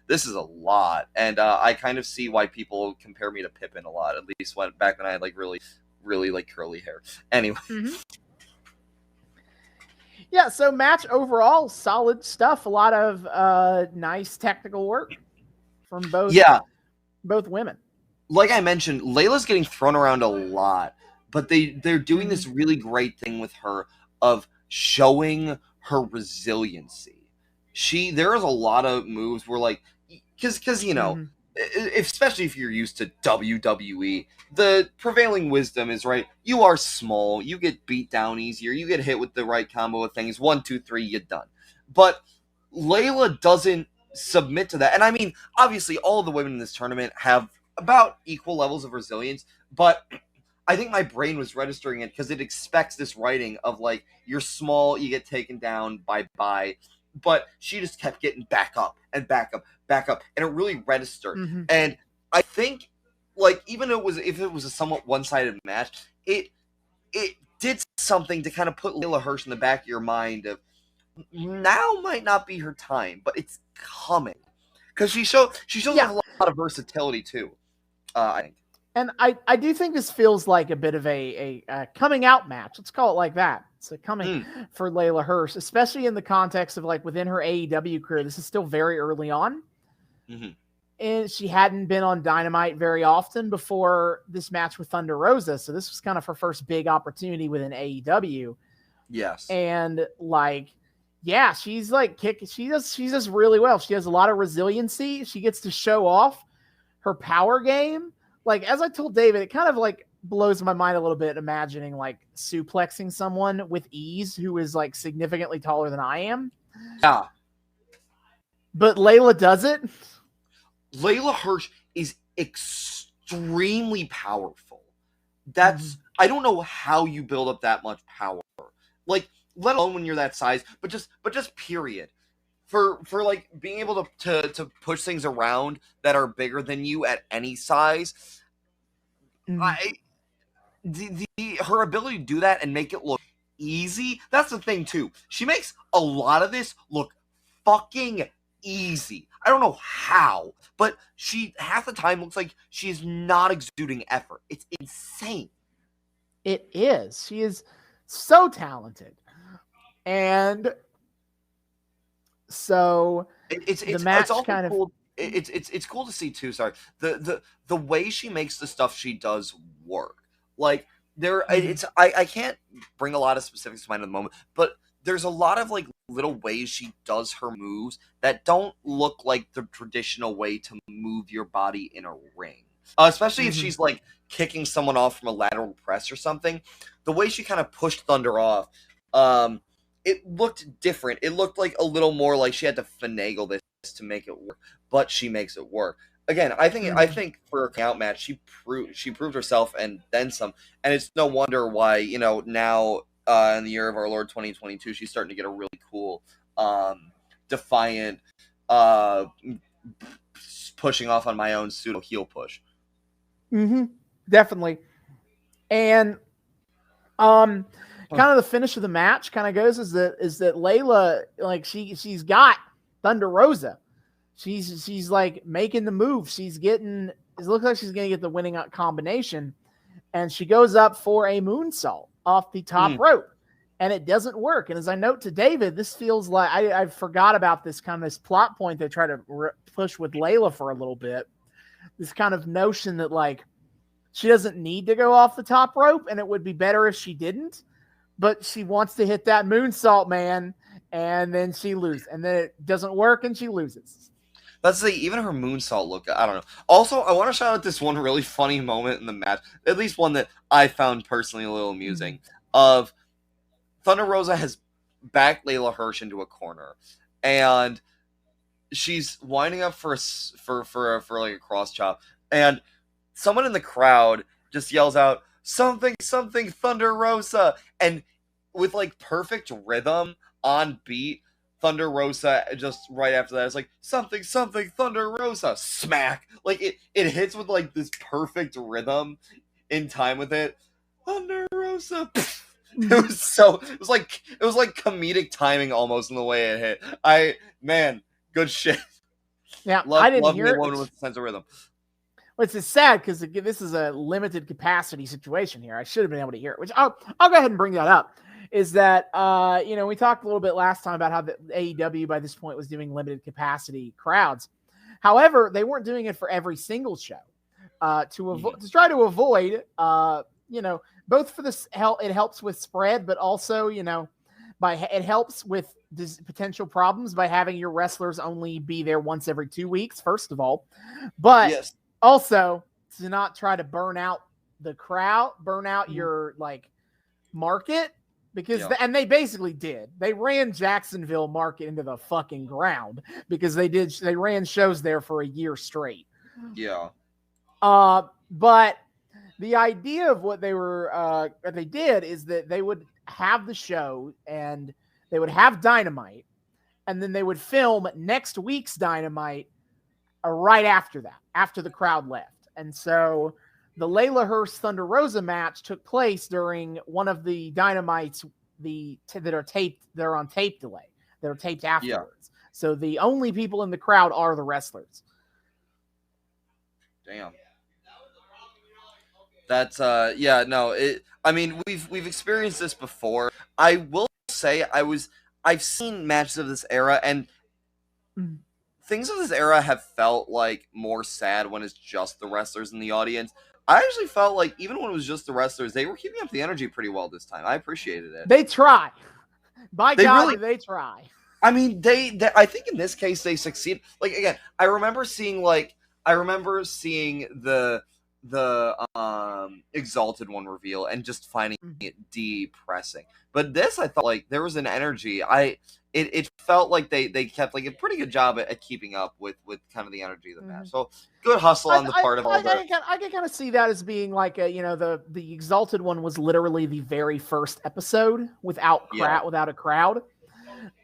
is a lot. And I kind of see why people compare me to Pippin a lot. At least back when I had like really like curly hair. Anyway.
Mm-hmm. Yeah, so match overall, solid stuff. A lot of nice technical work from both women.
Like I mentioned, Leyla's getting thrown around a lot, but they're doing this really great thing with her of showing her resiliency. There is a lot of moves where like, because you know, especially if you're used to WWE, the prevailing wisdom is, right, you are small, you get beat down easier, you get hit with the right combo of things, 1, 2, 3, you're done. But Leyla doesn't submit to that. And I mean, obviously all of the women in this tournament have about equal levels of resilience, but I think my brain was registering it because it expects this writing of like, you're small, you get taken down, bye. But she just kept getting back up and back up, and it really registered. And I think, like, even if it was a somewhat one-sided match, it did something to kind of put Leyla Hirsch in the back of your mind of, now might not be her time, but it's coming. Because she shows a lot of versatility too, I think.
And I do think this feels like a bit of a coming out match. Let's call it like that. It's a coming for Leyla Hirsch, especially in the context of like within her AEW career. This is still very early on. And she hadn't been on Dynamite very often before this match with Thunder Rosa. So this was kind of her first big opportunity within AEW.
Yes.
And like, yeah, she's like she does really well. She has a lot of resiliency. She gets to show off her power game. Like, as I told David, it kind of like blows my mind a little bit imagining like suplexing someone with ease who is like significantly taller than I am.
Yeah.
But Leyla does it.
Leyla Hirsch is extremely powerful. That's I don't know how you build up that much power. Like, let alone when you're that size, but just period. For like being able to push things around that are bigger than you at any size, her ability to do that and make it look easy, that's the thing too. She makes a lot of this look fucking easy. I don't know how, but she half the time looks like she is not exuding effort. It's insane.
It is. She is so talented. And so
it's also
kind
cool. It's cool to see too. Sorry, the way she makes the stuff she does work. Like I can't bring a lot of specifics to mind at the moment, but there's a lot of like little ways she does her moves that don't look like the traditional way to move your body in a ring. Especially if she's like kicking someone off from a lateral press or something. The way she kind of pushed Thunder off, it looked different. It looked like a little more like she had to finagle this to make it work, but she makes it work. Again, I think for a out match, she proved herself and then some. And it's no wonder why, you know, now in the year of our Lord 2022, she's starting to get a really cool, defiant, pushing off on my own pseudo heel push.
Definitely. And kind of the finish of the match kind of goes is that Leyla, like she's got Thunder Rosa. She's like making the move. It looks like she's gonna get the winning combination, and she goes up for a moonsault off the top rope, and it doesn't work. And as I note to David, this feels like I forgot about this plot point they try to push with Leyla for a little bit. This kind of notion that like she doesn't need to go off the top rope, and it would be better if she didn't. But she wants to hit that moonsault, man, and then she loses. And then it doesn't work, and she loses.
Let's say even her moonsault look, I don't know. Also, I want to shout out this one really funny moment in the match, at least one that I found personally a little amusing, of Thunder Rosa has backed Leyla Hirsch into a corner, and she's winding up for like a cross chop, and someone in the crowd just yells out, "Something, something, Thunder Rosa," and with like perfect rhythm on beat, Thunder Rosa just right after that. It's like something Thunder Rosa smack. Like it hits with like this perfect rhythm in time with it. Thunder Rosa. It was like comedic timing almost in the way it hit. Good shit.
Yeah, I didn't
love
hear
me
it.
one with a sense of rhythm.
Which is sad because this is a limited capacity situation here. I should have been able to hear it. Which I'll go ahead and bring that up. Is that we talked a little bit last time about how the AEW by this point was doing limited capacity crowds. However, they weren't doing it for every single show to try to avoid both for this it helps with spread, but also it helps with potential problems by having your wrestlers only be there once every 2 weeks. First of all, but
Yes.
Also to not try to burn out the crowd, burn out your market. Because and they basically did. They ran Jacksonville market into the fucking ground because they ran shows there for a year straight.
Yeah.
But the idea of what they did is that they would have the show and they would have Dynamite, and then they would film next week's Dynamite right after that, after the crowd left. And so the Leyla Hirsch Thunder Rosa match took place during one of the Dynamites that are taped. They're on tape delay. They're taped afterwards. Yeah. So the only people in the crowd are the wrestlers.
Damn. That's we've experienced this before. I will say I've seen matches of this era, and things of this era have felt like more sad when it's just the wrestlers in the audience. I actually felt like even when it was just the wrestlers, they were keeping up the energy pretty well this time. I appreciated it.
They try. By God, they try.
I mean, they I think in this case they succeed. Like again, I remember seeing the Exalted One reveal and just finding it depressing. But this, I thought like there was an energy. It felt like they kept like a pretty good job at keeping up with kind of the energy of the match. So good hustle on the part of all the.
I can kind of see that as being like the Exalted One was literally the very first episode without a crowd.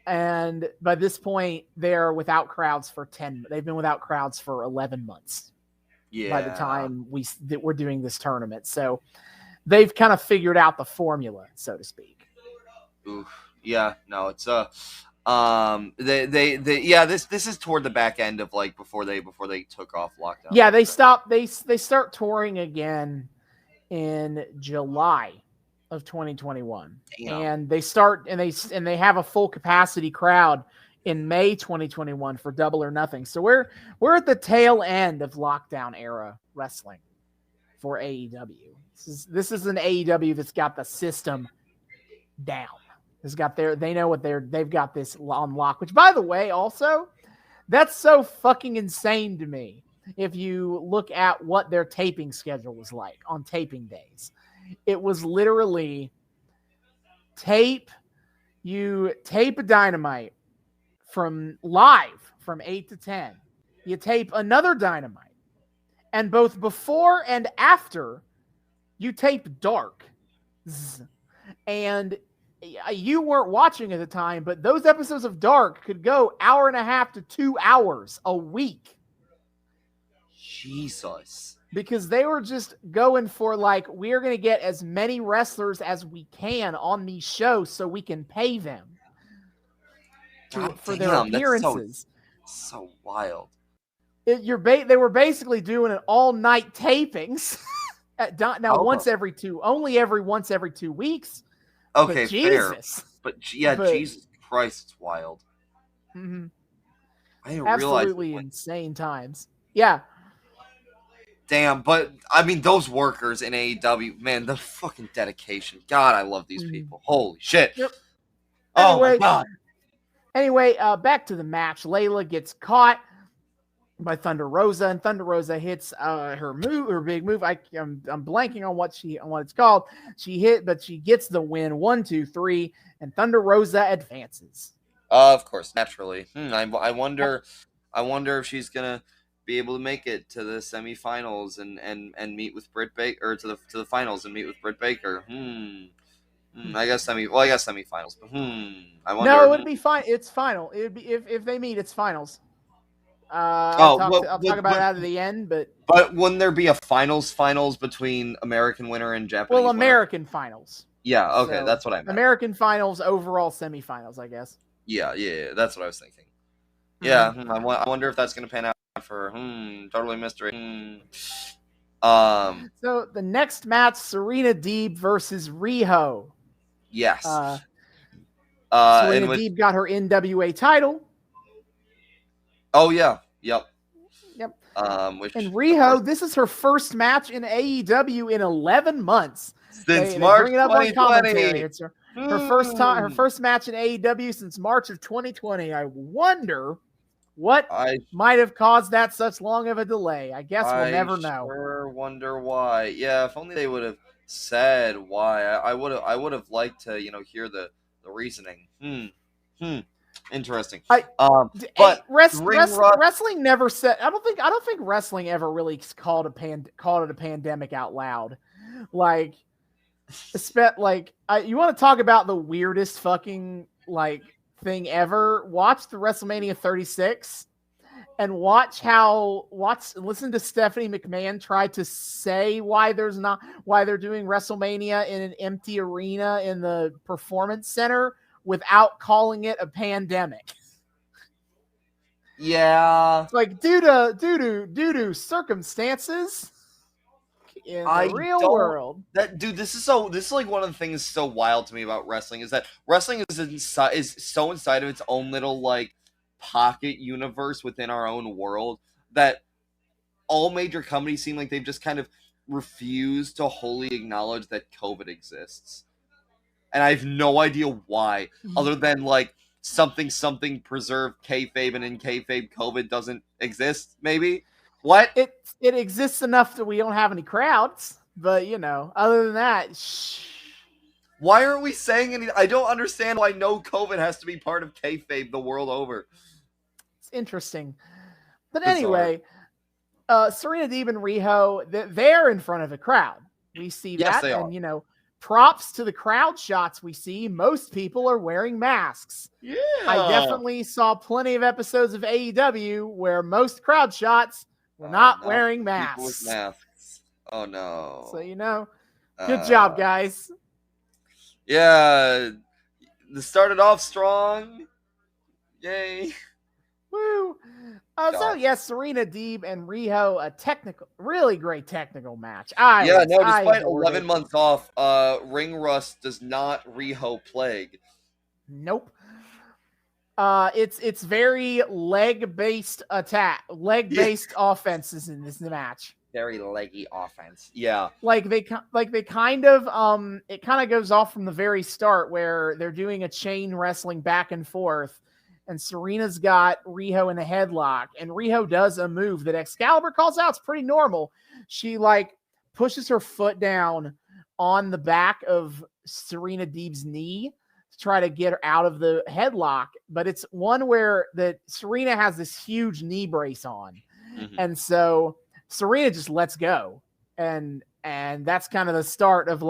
And by this point, they're without crowds for they've been without crowds for 11 months. Yeah. By the time we're doing this tournament. So they've kind of figured out the formula, so to speak.
Oof. Yeah, no, it's this is toward the back end of like before they took off lockdown.
Yeah, they start touring again in July of 2021. Damn. And they have a full capacity crowd in May 2021 for Double or Nothing. So we're at the tail end of lockdown era wrestling for AEW. This is an AEW that's got the system down. They've got this on lock, which by the way, also that's so fucking insane to me. If you look at what their taping schedule was like on taping days, it was literally you tape a Dynamite from 8 to 10. You tape another Dynamite, and both before and after you tape Dark. And you weren't watching at the time, but those episodes of Dark could go 1.5 to 2 hours a week.
Jesus.
Because they were just going for like, we're going to get as many wrestlers as we can on these shows so we can pay them for their appearances.
So wild.
They were basically doing an all-night tapings. Once every 2 weeks.
Okay,
but Jesus.
Fair. But Jesus Christ, it's wild.
Mm-hmm.
I didn't
Absolutely
realize
insane times. Yeah.
Damn, but I mean those workers in AEW, man, the fucking dedication. God, I love these people. Holy shit.
Yep.
Oh my God.
Anyway, back to the match. Leyla gets caught by Thunder Rosa, and Thunder Rosa hits her big move. I'm blanking on what it's called. She gets the win. 1, 2, 3, and Thunder Rosa advances.
Of course, naturally. I wonder if she's gonna be able to make it to the semifinals and meet with Britt Baker, or to the finals and meet with Britt Baker. I guess semifinals. But I wonder.
No, it'd be fine. It's final. It'd be if they meet, it's finals.
Oh,
I'll talk about it out of the end,
but wouldn't there be a finals between American winner and Japanese winner?
American finals.
Yeah, okay, so, that's what I meant.
American finals, overall semifinals, I guess.
Yeah, that's what I was thinking. Yeah, I wonder if that's going to pan out for totally mystery.
So the next match, Serena Deeb versus Riho.
Yes.
Serena Deeb got her NWA title.
Oh yeah. Yep.
And Riho, this is her first match in AEW in 11 months.
Since March 2020.
It's her first match in AEW since March of 2020. I wonder what might have caused that such long of a delay. I guess we'll never know.
I sure wonder why. Yeah, if only they would have said why. I would have liked to, hear the reasoning. Interesting.
But wrestling never said. I don't think wrestling ever really called it a pandemic out loud. Like, you want to talk about the weirdest fucking thing ever? Watch the WrestleMania 36 and listen to Stephanie McMahon try to say why they're doing WrestleMania in an empty arena in the Performance Center without calling it a pandemic.
Yeah.
It's due to circumstances in the real world.
This is one of the things so wild to me about wrestling is that wrestling is so inside of its own little pocket universe within our own world that all major companies seem like they've just kind of refused to wholly acknowledge that COVID exists. And I have no idea why, other than something preserve kayfabe, and in kayfabe COVID doesn't exist. Maybe what
it exists enough that we don't have any crowds, but other than that,
Why aren't we saying anything? I don't understand why no COVID has to be part of kayfabe the world over.
It's interesting, but anyway, Serena Deeb and Riho, they're in front of a crowd. We see that, and props to the crowd shots we see. Most people are wearing masks.
Yeah.
I definitely saw plenty of episodes of AEW where most crowd shots were not wearing masks.
People with masks. Oh, no.
So, good job, guys.
Yeah. They started off strong. Yay.
Woo. Serena Deeb and Riho, a really great technical match.
Despite 11 months off, ring rust does not Riho plague.
Nope. It's very leg-based offenses in this match.
Very leggy offense. Yeah.
They kind of it kind of goes off from the very start where they're doing a chain wrestling back and forth. And Serena's got Riho in a headlock, and Riho does a move that Excalibur calls out. It's pretty normal. She pushes her foot down on the back of Serena Deeb's knee to try to get her out of the headlock. But it's one where Serena has this huge knee brace on. Mm-hmm. And so Serena just lets go. And that's kind of the start of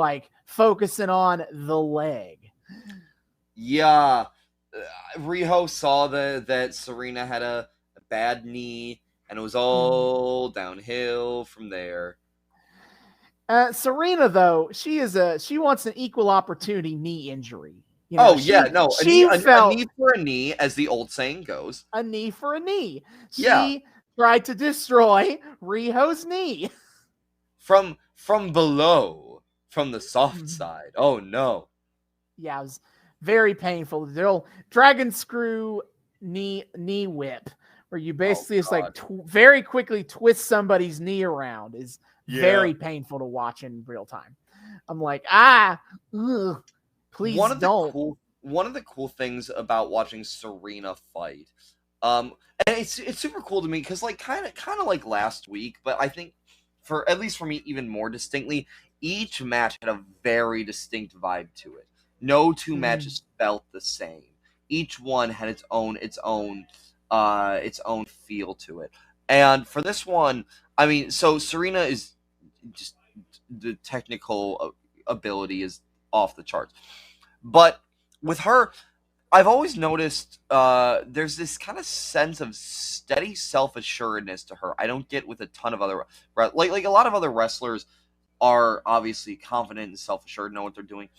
focusing on the leg.
Yeah. Riho saw that Serena had a bad knee, and it was all downhill from there.
Serena, though, she wants an equal opportunity knee injury.
A knee for a knee, as the old saying goes.
A knee for a knee. She tried to destroy Riho's knee
from below, from the soft side. Oh no!
Yeah, it was very painful. The old dragon screw knee whip, where you basically very quickly twist somebody's knee around, is very painful to watch in real time. I'm please don't.
One of the cool things about watching Serena fight, and it's super cool to me because kind of like last week, but I think at least for me even more distinctly, each match had a very distinct vibe to it. No two matches felt the same. Each one had its own feel to it. And for this one, so Serena is just, the technical ability is off the charts. But with her, I've always noticed there's this kind of sense of steady self-assuredness to her. I don't get with a ton of other like a lot of other wrestlers are obviously confident and self-assured, know what they're doing,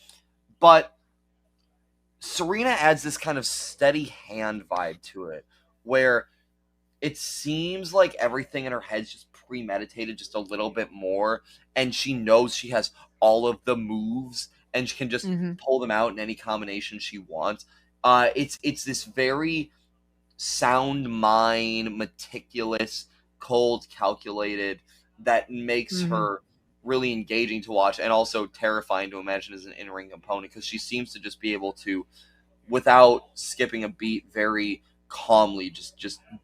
but Serena adds this kind of steady hand vibe to it, where it seems like everything in her head's just premeditated just a little bit more, and she knows she has all of the moves and she can just pull them out in any combination she wants. It's this very sound mind, meticulous, cold, calculated, that makes her really engaging to watch and also terrifying to imagine as an in-ring opponent, because she seems to just be able to, without skipping a beat, very calmly just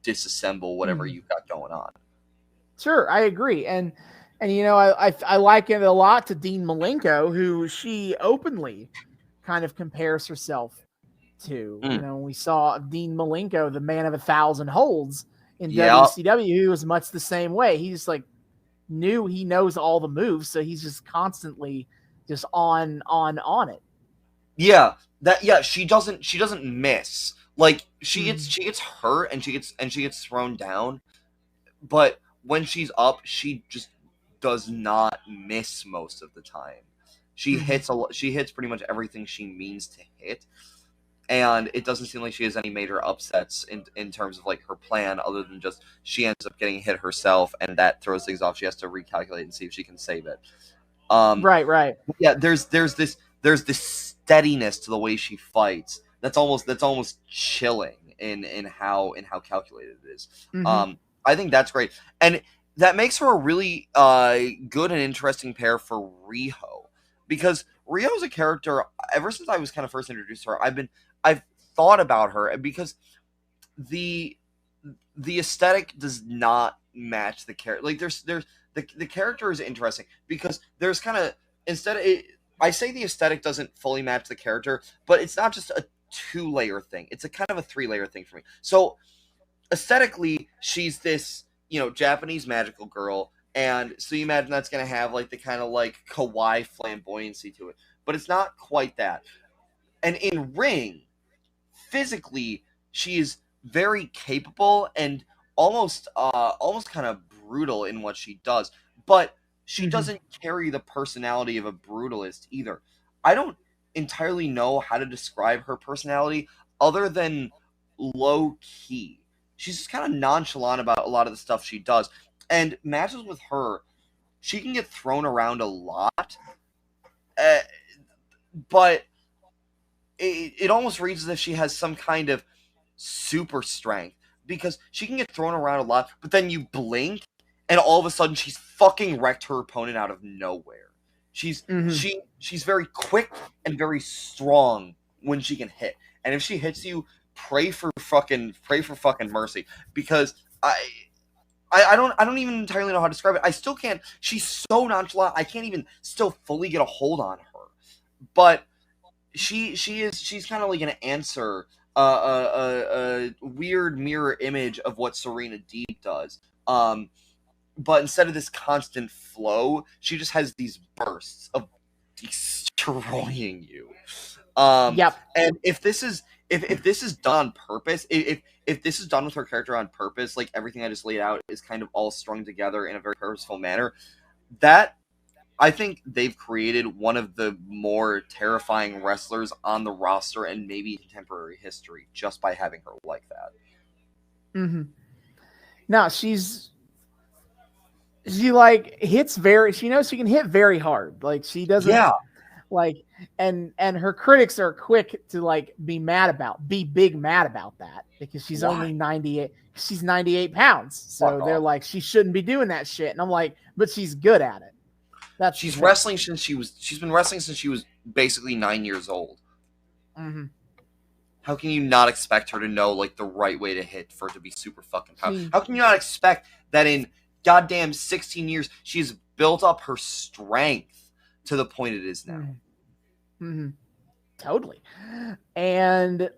disassemble whatever you've got going on.
Sure, I agree. And you know, I liken it a lot to Dean Malenko, who she openly kind of compares herself to. You know, we saw Dean Malenko, the man of 1,000 holds in WCW, he was much the same way. He's like he knows all the moves, so he's just constantly just on it.
Yeah, she doesn't miss. Like she gets hurt and she gets thrown down, but when she's up, she just does not miss most of the time. She hits pretty much everything she means to hit, and it doesn't seem like she has any major upsets in terms of like her plan, other than just she ends up getting hit herself, and that throws things off. She has to recalculate and see if she can save it.
Right.
Yeah, there's this steadiness to the way she fights that's almost chilling in how calculated it is. I think that's great, and that makes her a really good and interesting pair for Riho, because Riho is a character ever since I was kind of first introduced to her. I've thought about her, because the aesthetic does not match the character. Like the character is interesting because there's kind of, I say the aesthetic doesn't fully match the character, but it's not just a 2-layer thing. It's a kind of a 3-layer thing for me. So aesthetically, she's this, Japanese magical girl, and so you imagine that's going to have like the kind of like kawaii flamboyancy to it, but it's not quite that. And in ring, physically, she is very capable and almost kind of brutal in what she does, but she doesn't carry the personality of a brutalist either. I don't entirely know how to describe her personality other than low key. She's just kind of nonchalant about a lot of the stuff she does. And matches with her, she can get thrown around a lot, but it almost reads as if she has some kind of super strength, because she can get thrown around a lot, but then you blink, and all of a sudden she's fucking wrecked her opponent out of nowhere. She's very quick and very strong when she can hit. And if she hits you, pray for fucking mercy, because I don't even entirely know how to describe it. I still can't. She's so nonchalant. I can't even still fully get a hold on her. But she's kind of like an answer, a weird mirror image of what Serena Deeb does. But instead of this constant flow, she just has these bursts of destroying you.
Yep.
And if this is done on purpose, if this is done with her character on purpose, like everything I just laid out is kind of all strung together in a very purposeful manner, that I think they've created one of the more terrifying wrestlers on the roster and maybe contemporary history just by having her like that.
No, she like hits she knows she can hit very hard. Like she doesn't like, and her critics are quick to like be mad about that, because she's only 98. She's 98 pounds. So they're like, she shouldn't be doing that shit. And I'm like, but she's good at it.
She's been wrestling since she was basically 9 years old. How can you not expect her to know like the right way to hit for it to be super fucking powerful? How can you not expect that in goddamn 16 years she's built up her strength to the point it is now?
Totally. And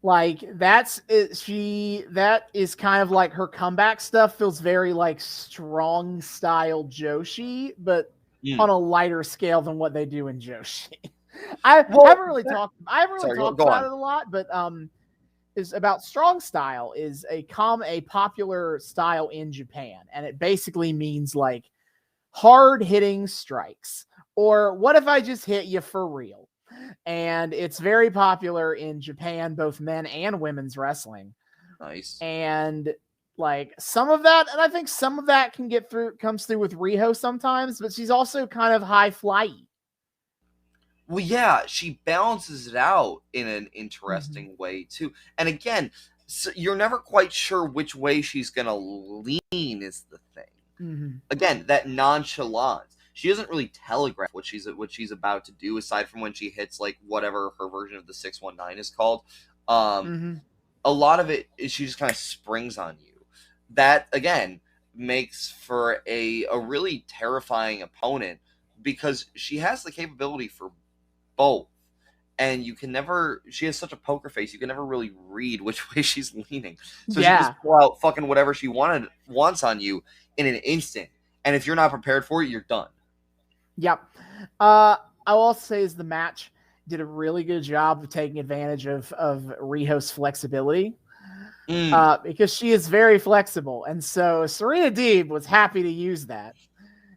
like that is kind of like her comeback stuff feels very like strong style Joshi, but on a lighter scale than what they do in Joshi. I haven't really talked about it a lot, but is about strong style is a popular style in Japan, and it basically means like hard hitting strikes, or what if I just hit you for real? And it's very popular in Japan, both men and women's wrestling.
Nice.
And like some of that, and I think some of that comes through with Riho sometimes, but she's also kind of high flyy.
Well, yeah, she balances it out in an interesting way too. And again, so you're never quite sure which way she's gonna lean is the thing. Again, that nonchalance. She doesn't really telegraph what she's about to do, aside from when she hits like whatever her version of the 619 is called. A lot of it is she just kind of springs on you. That again makes for a really terrifying opponent because she has the capability for both, and you can never. She has such a poker face. You can never really read which way she's leaning. So she just pull out fucking whatever she wants on you in an instant. And if you're not prepared for it, you're done.
Yep. I will also say is the match did a really good job of taking advantage of Riho's flexibility. Because she is very flexible. And so Serena Deeb was happy to use that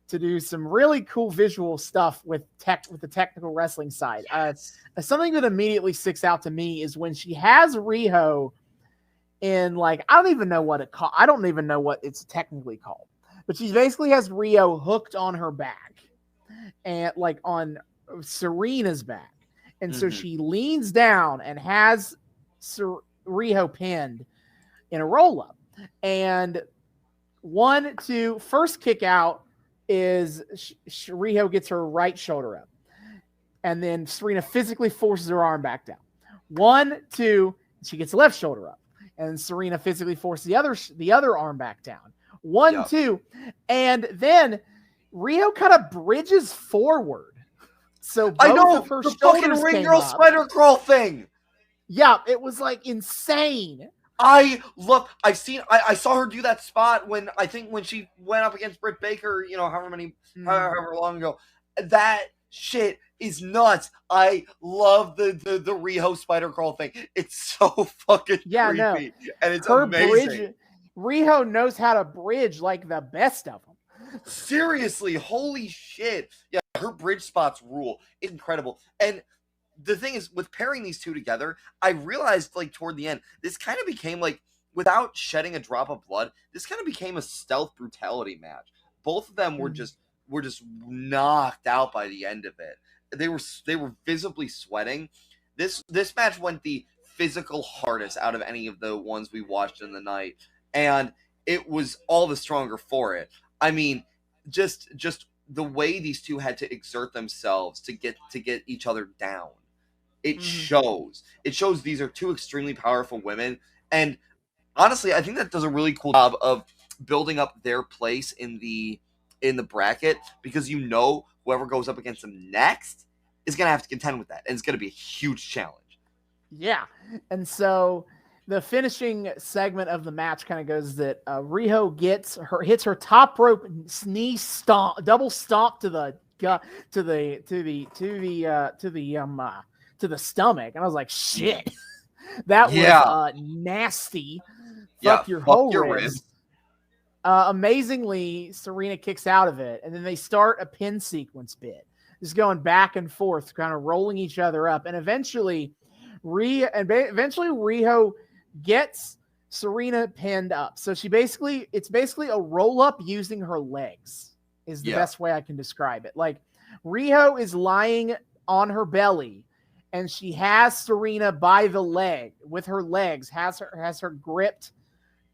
to do some really cool visual stuff with the technical wrestling side. Something that immediately sticks out to me is when she has Riho in like, I don't even know what it's technically called, but she basically has Riho hooked on her back and like on Serena's back. And so she leans down and has Riho pinned in a roll up, and 1, 2, first kick out is Riho gets her right shoulder up, and then Serena physically forces her arm back down. 1, 2, she gets the left shoulder up, and Serena physically forces the other arm back down. 1, 2, and then Riho kind of bridges forward. So both
I know
of her
the
shoulders
fucking ring
came
girl
up.
spider crawl thing.
Yeah, it was like insane.
I saw her do that spot when she went up against Britt Baker, however long ago. That shit is nuts. I love the Riho spider crawl thing. It's so fucking creepy. And it's amazing.
Riho knows how to bridge like the best of them.
Seriously, holy shit. Yeah, her bridge spots rule. It's incredible. And the thing is, with pairing these two together, I realized, like, toward the end, this kind of became, like, without shedding a drop of blood, this kind of became a stealth brutality match. Both of them were just knocked out by the end of it. They were visibly sweating. This match went the physical hardest out of any of the ones we watched in the night, and it was all the stronger for it. I mean, just the way these two had to exert themselves to get each other down. It shows. It shows these are two extremely powerful women. And honestly, I think that does a really cool job of building up their place in the bracket, because whoever goes up against them next is going to have to contend with that. And it's going to be a huge challenge.
Yeah. And so the finishing segment of the match kind of goes that Riho hits her top rope knee stomp, double stomp to the stomach, and I was like, shit, that was nasty. Fuck your whole ribs. Amazingly, Serena kicks out of it, and then they start a pin sequence bit, just going back and forth, kind of rolling each other up, and eventually Riho gets Serena pinned up. So it's basically a roll up using her legs is the best way I can describe it. Like Riho is lying on her belly, and she has Serena by the leg with her legs, has her gripped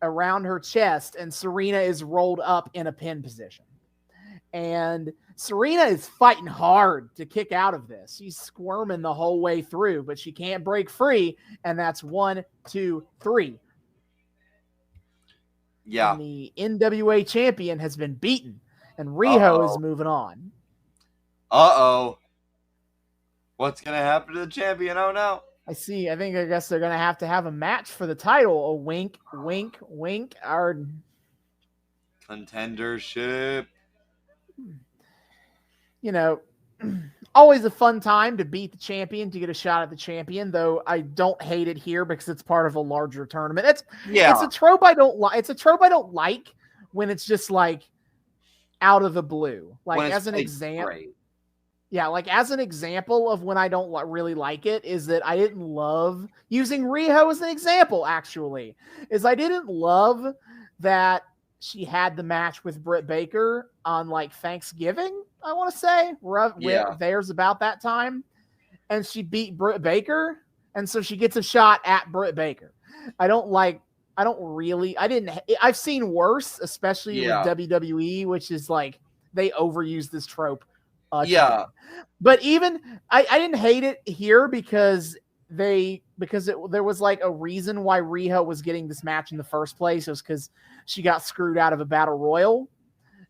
around her chest, and Serena is rolled up in a pin position. And Serena is fighting hard to kick out of this. She's squirming the whole way through, but she can't break free. And that's 1, 2, 3.
Yeah.
And the NWA champion has been beaten, and Riho is moving on.
What's going to happen to the champion? Oh, no.
I guess they're going to have a match for the title. A wink, wink, wink. Our
contendership.
always a fun time to beat the champion, to get a shot at the champion, though I don't hate it here because it's part of a larger tournament. It's a trope I don't like. It's a trope I don't like when it's just like out of the blue. Like as an example. Yeah, like as an example of when I don't really like it is that I didn't love using Riho as an example, actually, is I didn't love that she had the match with Britt Baker on like Thanksgiving, I want to say. There's about that time. And she beat Britt Baker. And so she gets a shot at Britt Baker. I've seen worse, especially with WWE, which is like they overuse this trope. But even I didn't hate it here because there was like a reason why Riho was getting this match in the first place. It was because she got screwed out of a battle royal.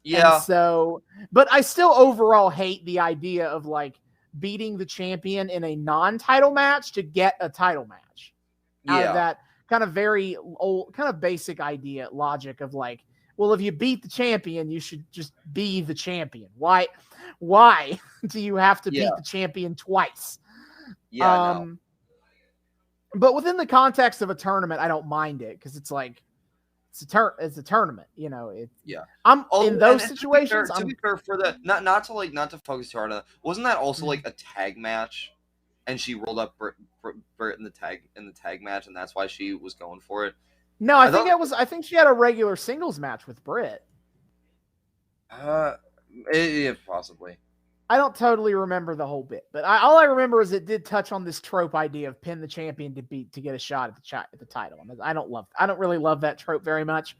Yeah. And so, but I still overall hate the idea of like beating the champion in a non-title match to get a title match. Out of that kind of very old, kind of basic logic of like, well, if you beat the champion, you should just be the champion. Why do you have to beat the champion twice? But within the context of a tournament, I don't mind it because it's like it's a tournament, I'm in those situations.
To be fair, for the not to focus too hard on that. Wasn't that also like a tag match, and she rolled up Britt in the tag match, and that's why she was going for it?
No, I think she had a regular singles match with Britt.
Possibly.
I don't totally remember the whole bit, but all I remember is it did touch on this trope idea of pin the champion to get a shot at the title. And I don't really love that trope very much.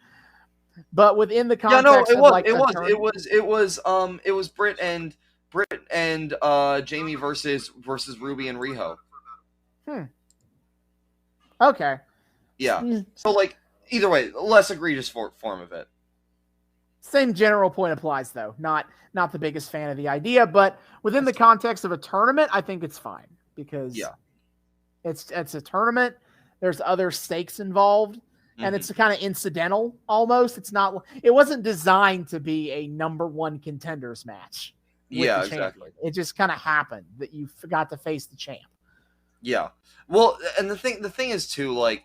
But within the context,
it was Britt and Jamie versus Ruby and Riho.
Okay.
Yeah. So like either way, less egregious form of it.
Same general point applies, though. Not the biggest fan of the idea, but within the context of a tournament, I think it's fine because it's a tournament. There's other stakes involved, and it's kind of incidental almost. It wasn't designed to be a number one contenders match.
Yeah, exactly.
It just kind of happened that you forgot to face the champ.
Yeah. Well, and the thing is too, like,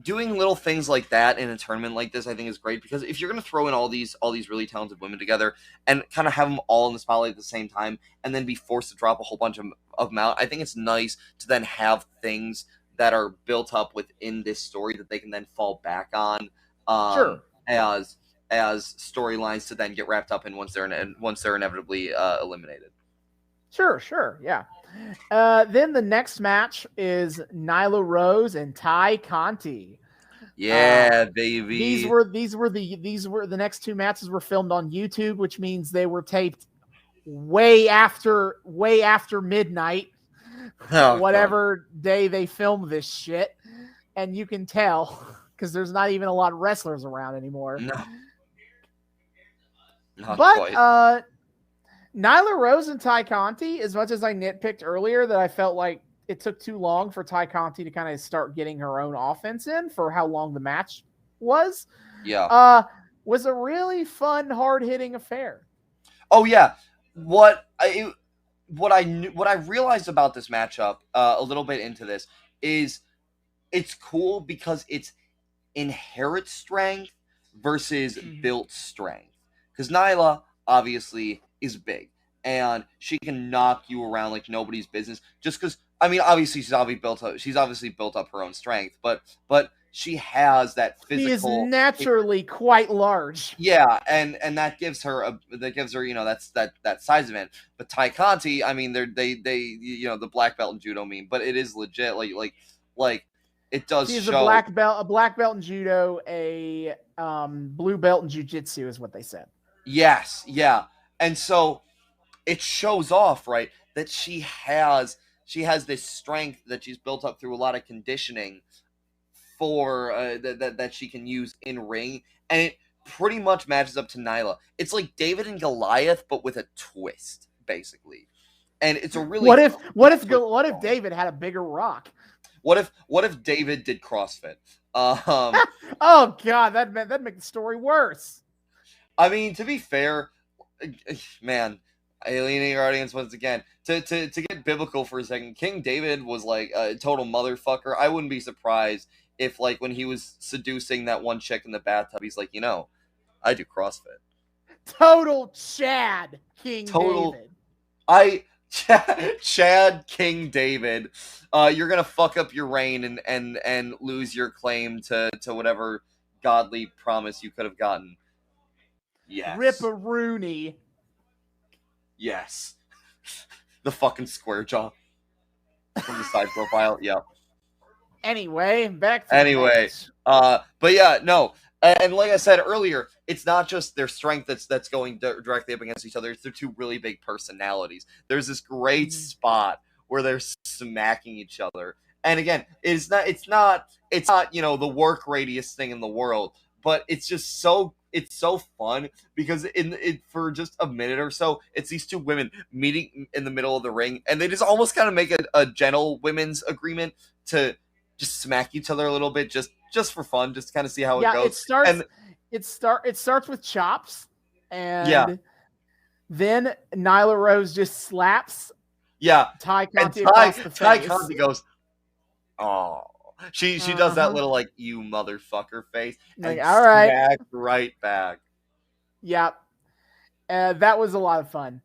doing little things like that in a tournament like this, I think is great because if you're going to throw in all these really talented women together and kind of have them all in the spotlight at the same time and then be forced to drop a whole bunch of them out, I think it's nice to then have things that are built up within this story that they can then fall back on as storylines to then get wrapped up in once they're inevitably eliminated.
Sure, yeah. Then the next match is Nyla Rose and Ty Conti.
Yeah, baby.
These were the next two matches were filmed on YouTube, which means they were taped way after midnight, whatever day they filmed this shit. And you can tell because there's not even a lot of wrestlers around anymore.
No. Not
but
quite.
Nyla Rose and Ty Conti, as much as I nitpicked earlier that I felt like it took too long for Ty Conti to kind of start getting her own offense in for how long the match was.
Yeah.
Was a really fun, hard-hitting affair.
Oh yeah. What I realized about this matchup a little bit into this is it's cool because it's inherent strength versus built strength. Because Nyla obviously is big and she can knock you around like nobody's business just because obviously she's obviously built up her own strength, but she has that physical.
She is naturally quite large.
Yeah, and that gives her that size of it. But Ty Conti, they the black belt in judo meme, but it is legit like it does
She's
show
a black belt in judo, a blue belt in jiu-jitsu is what they said.
Yes, yeah. And so it shows off, right, that she has this strength that she's built up through a lot of conditioning for that she can use in ring, and it pretty much matches up to Nyla. It's like David and Goliath, but with a twist, basically. And it's a really
what if David had a bigger rock?
What if David did CrossFit?
Oh God, that'd make the story worse.
To be fair, man, alienating our audience once again. To get biblical for a second, King David was like a total motherfucker. I wouldn't be surprised if, like, when he was seducing that one chick in the bathtub, he's like, I do CrossFit.
Total Chad King
Total.
David.
Chad King David, you're gonna fuck up your reign and lose your claim to whatever godly promise you could have gotten. Yes.
Rip-a-rooney.
Yes. The fucking square jaw from the side profile. Yep.
Anyway, back to the match.
But yeah, no. And like I said earlier, it's not just their strength that's going directly up against each other. It's their two really big personalities. There's this great spot where they're smacking each other. And again, it's not the work radius thing in the world, but it's just so fun because for just a minute or so, it's these two women meeting in the middle of the ring, and they just almost kind of make a gentle women's agreement to just smack each other a little bit, just for fun, just kind of see how it goes.
It starts with chops, and then Nyla Rose just slaps.
Yeah,
Ty Conti across the face.
Ty Conti goes, oh. She does that little, like, you motherfucker face, and
all right,
smack right back.
Yep. That was a lot of fun.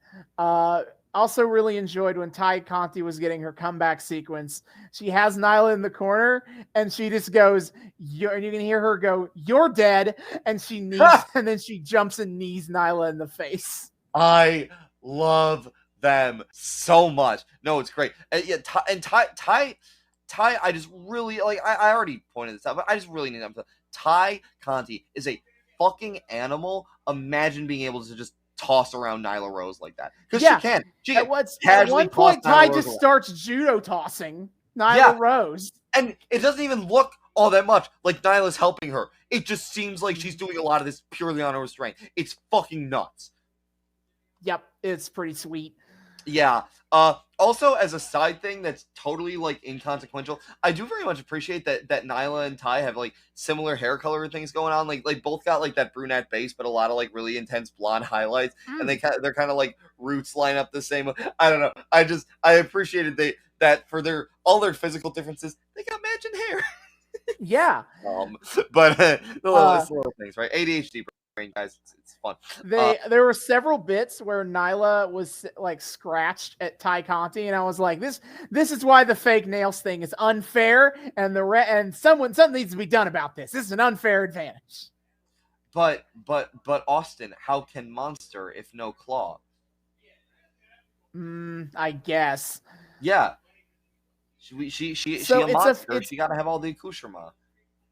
Also really enjoyed when Ty Conti was getting her comeback sequence. She has Nyla in the corner, and she just goes, and you can hear her go, "You're dead," and she knees, and then she jumps and knees Nyla in the face.
I love them so much. No, it's great. Ty, I just really, like, I already pointed this out, but I just really need to. Ty Conti is a fucking animal. Imagine being able to just toss around Nyla Rose like that. Because she can.
At one point, Ty just starts judo tossing Nyla Rose.
And it doesn't even look all that much like Nyla's helping her. It just seems like she's doing a lot of this purely on her strength. It's fucking nuts.
Yep, it's pretty sweet.
Yeah. Also, as a side thing that's totally, like, inconsequential, I do very much appreciate that Nyla and Ty have, like, similar hair color and things going on. Like both got, like, that brunette base, but a lot of, like, really intense blonde highlights. And they're kind of, like, roots line up the same. I don't know. I appreciated that for all their physical differences, they got matching hair.
Yeah.
But the little things, right? ADHD brain, guys. It's fun.
There were several bits where Nyla was, like, scratched at Ty Conti, and I was like, this is why the fake nails thing is unfair, and something needs to be done about this. This is an unfair advantage.
But Austin, how can Monster if no Claw?
I guess.
Yeah. She a monster. She got to have all the accoutrement.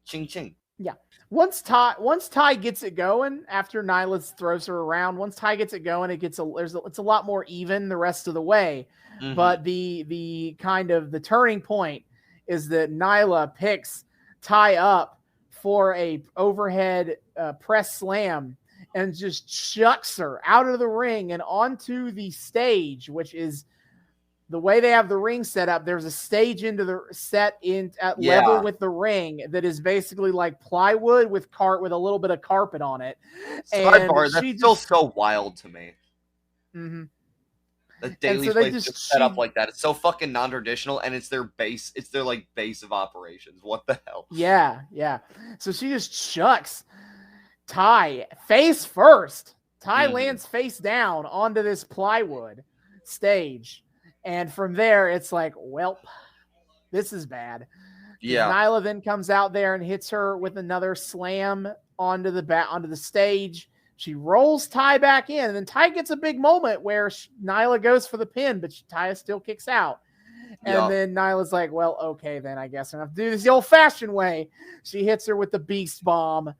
Ching ching.
Yeah. Once Ty gets it going, after Nyla throws her around, once Ty gets it going, it's a lot more even the rest of the way. Mm-hmm. But the kind of the turning point is that Nyla picks Ty up for a overhead press slam and just chucks her out of the ring and onto the stage, which is the way they have the ring set up. There's a stage at level with the ring that is basically like plywood with a little bit of carpet on it.
Sidebar, that's still so wild to me.
Mm-hmm.
The Daily Place just set up like that. It's so fucking non-traditional, and it's their base. It's their, like, base of operations. What the hell?
Yeah. So she just chucks Ty face first. Ty lands face down onto this plywood stage. And from there, it's like, welp, this is bad. Yeah. Nyla then comes out there and hits her with another slam onto the stage. She rolls Ty back in, and then Ty gets a big moment where Nyla goes for the pin, but Ty still kicks out. And then Nyla's like, well, okay, then I guess I'm going to have to do this the old-fashioned way. She hits her with the Beast Bomb,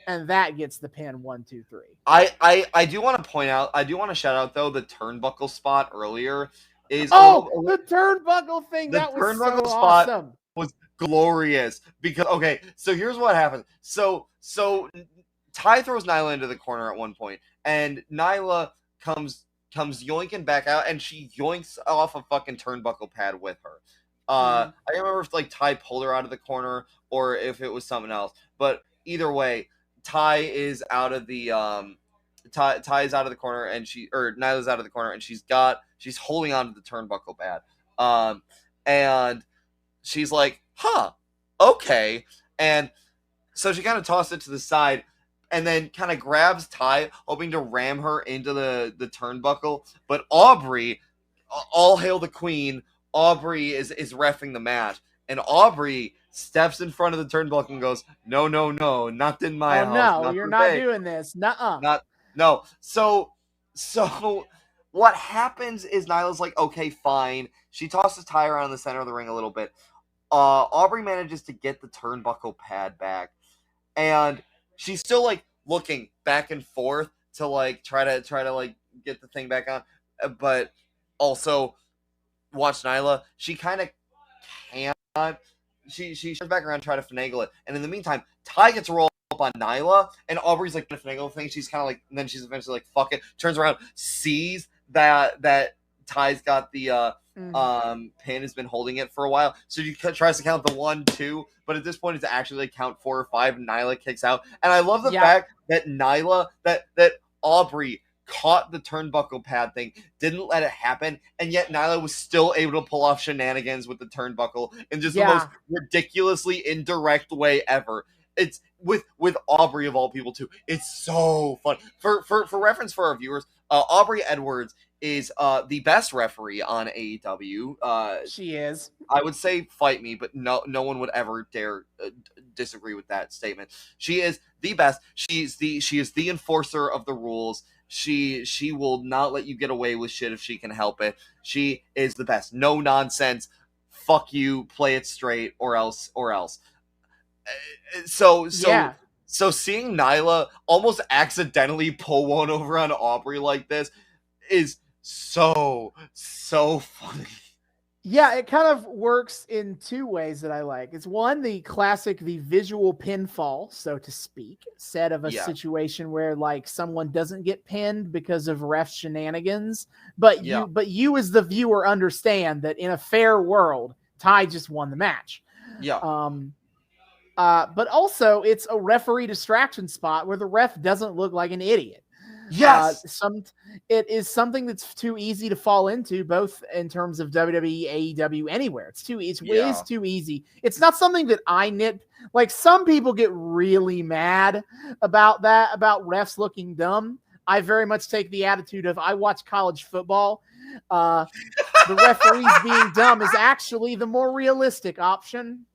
and that gets the pin 1, 2, 3.
I do want to point out, I do want to shout out, though, the turnbuckle spot earlier.
The turnbuckle thing, that was so awesome.
Was glorious because, okay, so here's what happens. So Ty throws Nyla into the corner at one point, and Nyla comes yoinking back out, and she yoinks off a fucking turnbuckle pad with her. I don't remember if, like, Ty pulled her out of the corner or if it was something else, but either way, Ty is out of the Ty is out of the corner, and Nyla's out of the corner, and she's holding on to the turnbuckle pad. And she's like, huh, okay. And so she kind of tossed it to the side and then kind of grabs Ty, hoping to ram her into the turnbuckle. But Aubrey, all hail the queen, Aubrey is reffing the match. And Aubrey steps in front of the turnbuckle and goes, no, not in my house.
No, you're not doing this. Nuh-uh.
No. So what happens is Nyla's like, okay, fine. She tosses Ty around in the center of the ring a little bit. Aubrey manages to get the turnbuckle pad back. And she's still like looking back and forth to like try to like get the thing back on. But also watch Nyla. She kind of can't. She turns back around and try to finagle it. And in the meantime, Ty gets rolled up on Nyla, and Aubrey's like the finagle thing. She's kind of like, and then she's eventually like, fuck it. Turns around, sees that Ty's got the pin, has been holding it for a while. So she tries to count the 1, 2, but at this point it's actually like count 4 or 5. Nyla kicks out. And I love the fact that Nyla, that Aubrey caught the turnbuckle pad thing, didn't let it happen, and yet Nyla was still able to pull off shenanigans with the turnbuckle in just the most ridiculously indirect way ever. It's with Aubrey of all people too. It's so fun. For reference for our viewers, Aubrey Edwards is the best referee on AEW.
She is.
I would say fight me, but no one would ever dare disagree with that statement. She is the best. She is the enforcer of the rules. She will not let you get away with shit if she can help it. She is the best. No nonsense. Fuck you. Play it straight, or else. So seeing Nyla almost accidentally pull one over on Aubrey like this is so funny.
Yeah, it kind of works in two ways that I like. It's one, the visual pinfall, so to speak, set of a situation where like someone doesn't get pinned because of ref shenanigans, but you as the viewer understand that in a fair world, Ty just won the match.
Yeah.
But also it's a referee distraction spot where the ref doesn't look like an idiot.
Yes.
It is something that's too easy to fall into, both in terms of WWE, AEW, anywhere. It's too easy. It's not something that I nit. Like, some people get really mad about that, about refs looking dumb. I very much take the attitude of, I watch college football. The referees being dumb is actually the more realistic option.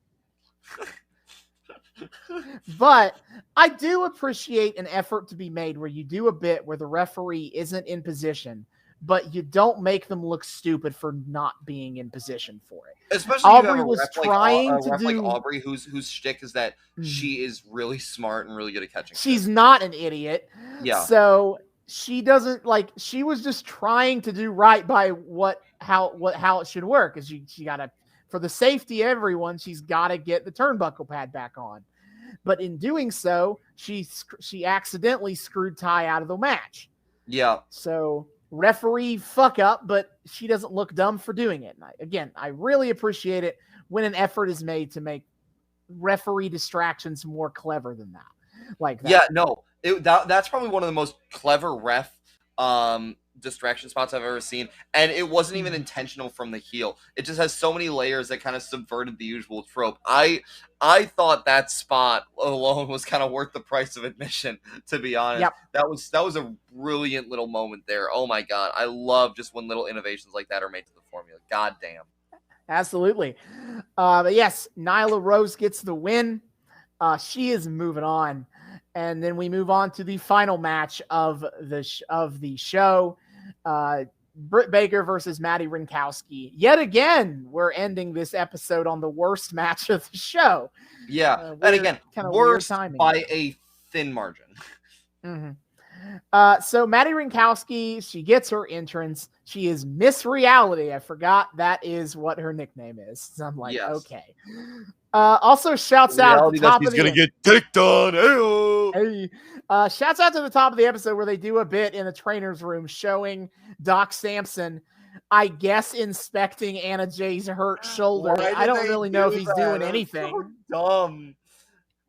But I do appreciate an effort to be made where you do a bit where the referee isn't in position, but you don't make them look stupid for not being in position for it.
Especially
Aubrey was trying to do,
like Aubrey, whose shtick is that she is really smart and really good at catching.
She's not an idiot.
Yeah.
So she doesn't she was just trying to do right by how it should work. Is she got to, for the safety of everyone, she's got to get the turnbuckle pad back on. But in doing so, she accidentally screwed Ty out of the match.
Yeah.
So referee fuck up, but she doesn't look dumb for doing it. And I really appreciate it when an effort is made to make referee distractions more clever than that. Like that.
Yeah, no. That's probably one of the most clever ref distraction spots I've ever seen, and it wasn't even intentional from the heel. It just has so many layers that kind of subverted the usual trope. I thought that spot alone was kind of worth the price of admission, to be honest.
Yep.
That was a brilliant little moment there. Oh my god, I love just when little innovations like that are made to the formula. God damn.
Absolutely. But yes, Nyla Rose gets the win. She is moving on. And then we move on to the final match of the show. Britt Baker versus Maddie Rinkowski. Yet again, we're ending this episode on the worst match of the show.
Yeah, and again, worst by a thin margin.
Mm-hmm. So Maddie Rinkowski, she gets her entrance. She is Miss Reality. I forgot that is what her nickname is. So I'm like, okay. Also shouts out at the top of the...
He's going to get ticked on.
Hey. Shouts out to the top of the episode where they do a bit in the trainer's room showing Doc Sampson, I guess, inspecting Anna Jay's hurt shoulder. I don't really know if he's doing anything.
So dumb.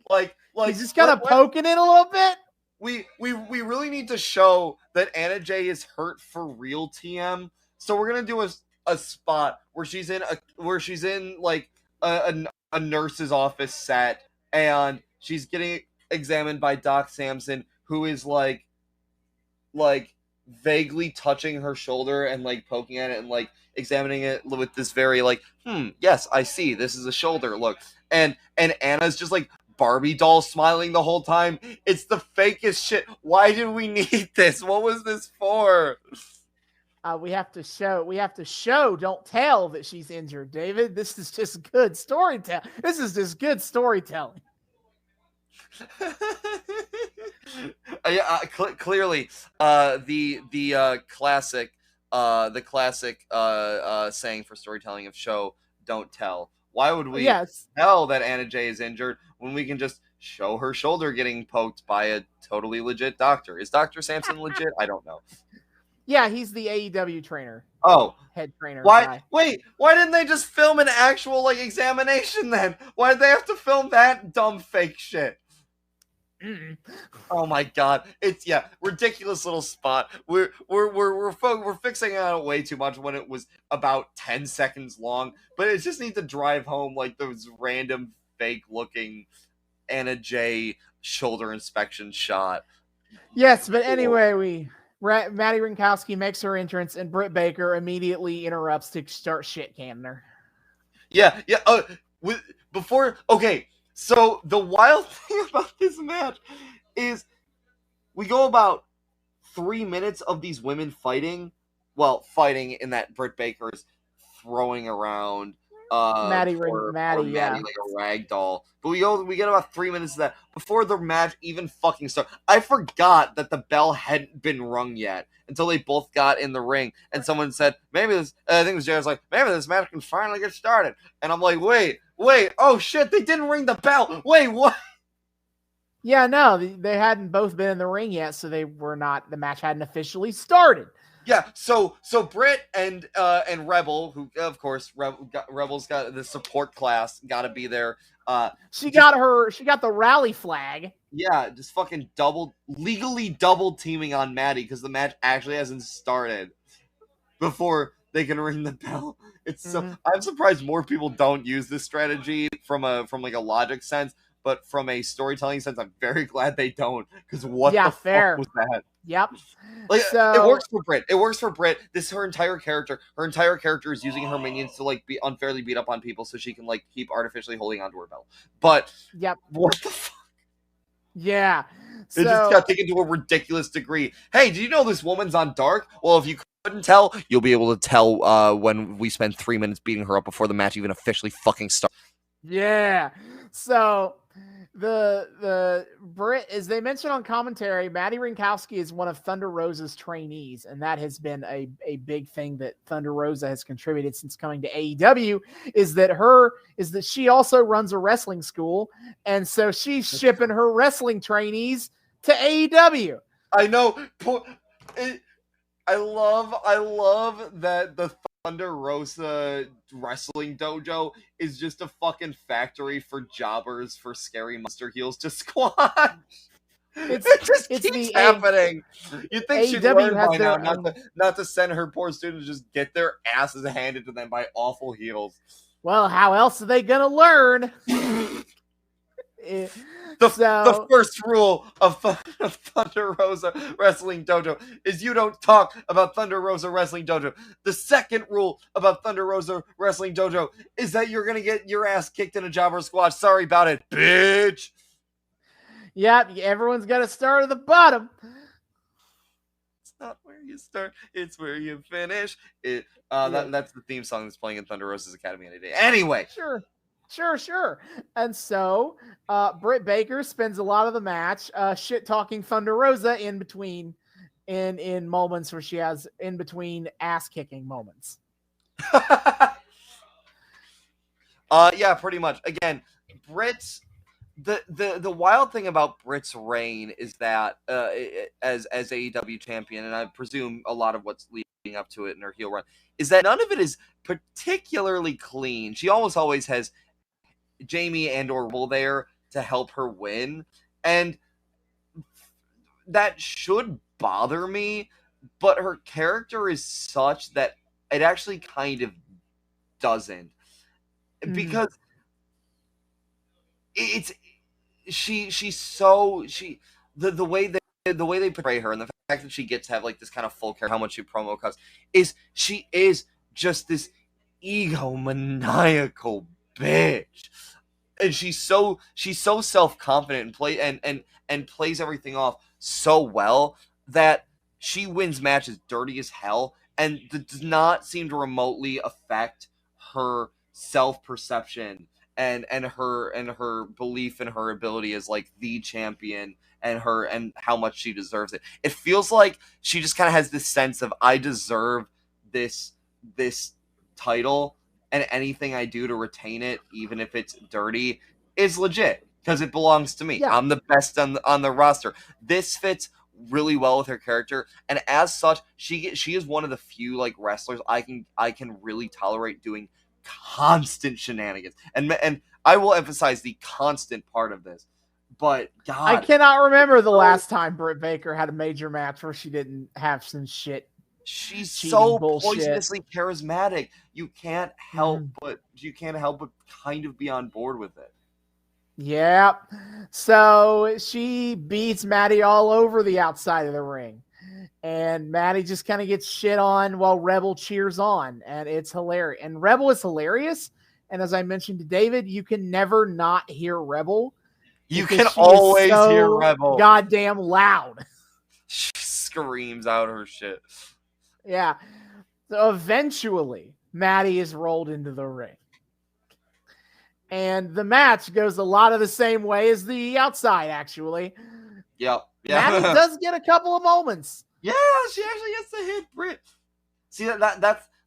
Like
he's just kind of poking it a little bit.
we really need to show that Anna Jay is hurt for real, TM. So we're gonna do a spot where she's in like a nurse's office set, and she's getting examined by Doc Samson, who is like vaguely touching her shoulder and like poking at it and like examining it with this very like, yes, I see, this is a shoulder look. And Anna's just like Barbie doll smiling the whole time. It's the fakest shit. Why did we need this? What was this for?
We have to show, don't tell that she's injured, David. This is just good storytelling. This is just good storytelling.
Clearly, the classic saying for storytelling of show, don't tell. Why would we tell that Anna Jay is injured when we can just show her shoulder getting poked by a totally legit doctor? Is Dr. Samson legit? I don't know.
Yeah, he's the AEW trainer.
Oh,
head trainer.
Why didn't they just film an actual like examination then? Why did they have to film that dumb fake shit? Oh my god, it's ridiculous little spot. We're fixing on it way too much when it was about 10 seconds long, but it just needs to drive home like those random fake looking Anna Jay shoulder inspection shot.
Yes, but anyway, Maddie Rinkowski makes her entrance, and Britt Baker immediately interrupts to start shit canning her.
Yeah. So the wild thing about this match is we go about 3 minutes of these women fighting. Well, fighting in that Britt Baker's throwing around
Maddie
like a rag doll. But we get about 3 minutes of that before the match even fucking started. I forgot that the bell hadn't been rung yet until they both got in the ring, and someone said, maybe this, I think it was Jared's like, maybe this match can finally get started. And I'm like, wait, oh shit, they didn't ring the bell. Wait, what?
Yeah, no, they hadn't both been in the ring yet, so the match hadn't officially started.
Yeah, so Britt and Rebel, who of course Rebel's got the support class, got to be there.
She got the rally flag.
Yeah, just fucking legally double teaming on Maddie because the match actually hasn't started before they can ring the bell. It's so I'm surprised more people don't use this strategy from like a logic sense, but from a storytelling sense, I'm very glad they don't. Because fuck was that?
Yep.
Like it works for Britt. It works for Britt. This is her entire character. Her entire character is using her minions to like be unfairly beat up on people so she can like keep artificially holding onto her belt. But what the fuck?
Yeah.
It just got taken to a ridiculous degree. Hey, did you know this woman's on Dark? Well, if you couldn't tell, you'll be able to tell when we spend 3 minutes beating her up before the match even officially fucking starts.
Yeah. So the Brit, as they mentioned on commentary, Maddie Rinkowski is one of Thunder Rosa's trainees, and that has been a big thing that Thunder Rosa has contributed since coming to AEW, is that she also runs a wrestling school, and so she's shipping her wrestling trainees to AEW.
I know. I love that the Thunder Rosa wrestling dojo is just a fucking factory for jobbers for scary monster heels to squash. It just keeps happening. You'd think she'd learn by now not to send her poor students to just get their asses handed to them by awful heels.
Well, how else are they gonna learn?
The first rule of Thunder Rosa Wrestling Dojo is you don't talk about Thunder Rosa Wrestling Dojo. The second rule about Thunder Rosa Wrestling Dojo is that you're going to get your ass kicked in a jobber squash. Sorry about it, bitch.
Yep, everyone's got to start at the bottom.
It's not where you start, it's where you finish. That's the theme song that's playing in Thunder Rosa's Academy any day. Anyway.
Sure. And so Britt Baker spends a lot of the match shit talking Thunder Rosa in between in moments where she has in between ass kicking moments.
Yeah, pretty much. Again, Britt's the wild thing about Britt's reign is that as AEW champion, and I presume a lot of what's leading up to it in her heel run, is that none of it is particularly clean. She almost always has Jamie and or Will there to help her win, and that should bother me, but her character is such that it actually kind of doesn't. Because the way they portray her and the fact that she gets to have like this kind of full character, how much she promo cuts, is she is just this egomaniacal bitch. And she's so self-confident and plays everything off so well that she wins matches dirty as hell and does not seem to remotely affect her self-perception and her belief in her ability as like the champion and how much she deserves it. It feels like she just kind of has this sense of, I deserve this title, and anything I do to retain it, even if it's dirty, is legit because it belongs to me.
Yeah.
I'm the best on the roster. This fits really well with her character, and as such, she is one of the few like wrestlers I can really tolerate doing constant shenanigans. And I will emphasize the constant part of this. But God,
I cannot remember the last time Britt Baker had a major match where she didn't have some shit.
She's so
bullshit.
Poisonously charismatic. You can't help but kind of be on board with it.
Yeah. So she beats Maddie all over the outside of the ring. And Maddie just kind of gets shit on while Rebel cheers on. And it's hilarious. And Rebel is hilarious. And as I mentioned to David, you can never not hear Rebel.
You can always hear Rebel.
Goddamn loud.
She screams out her shit.
Yeah. So eventually, Maddie is rolled into the ring. And the match goes a lot of the same way as the outside, actually.
Yep.
Yeah. Maddie does get a couple of moments.
Yeah, she actually gets to hit Britt. See,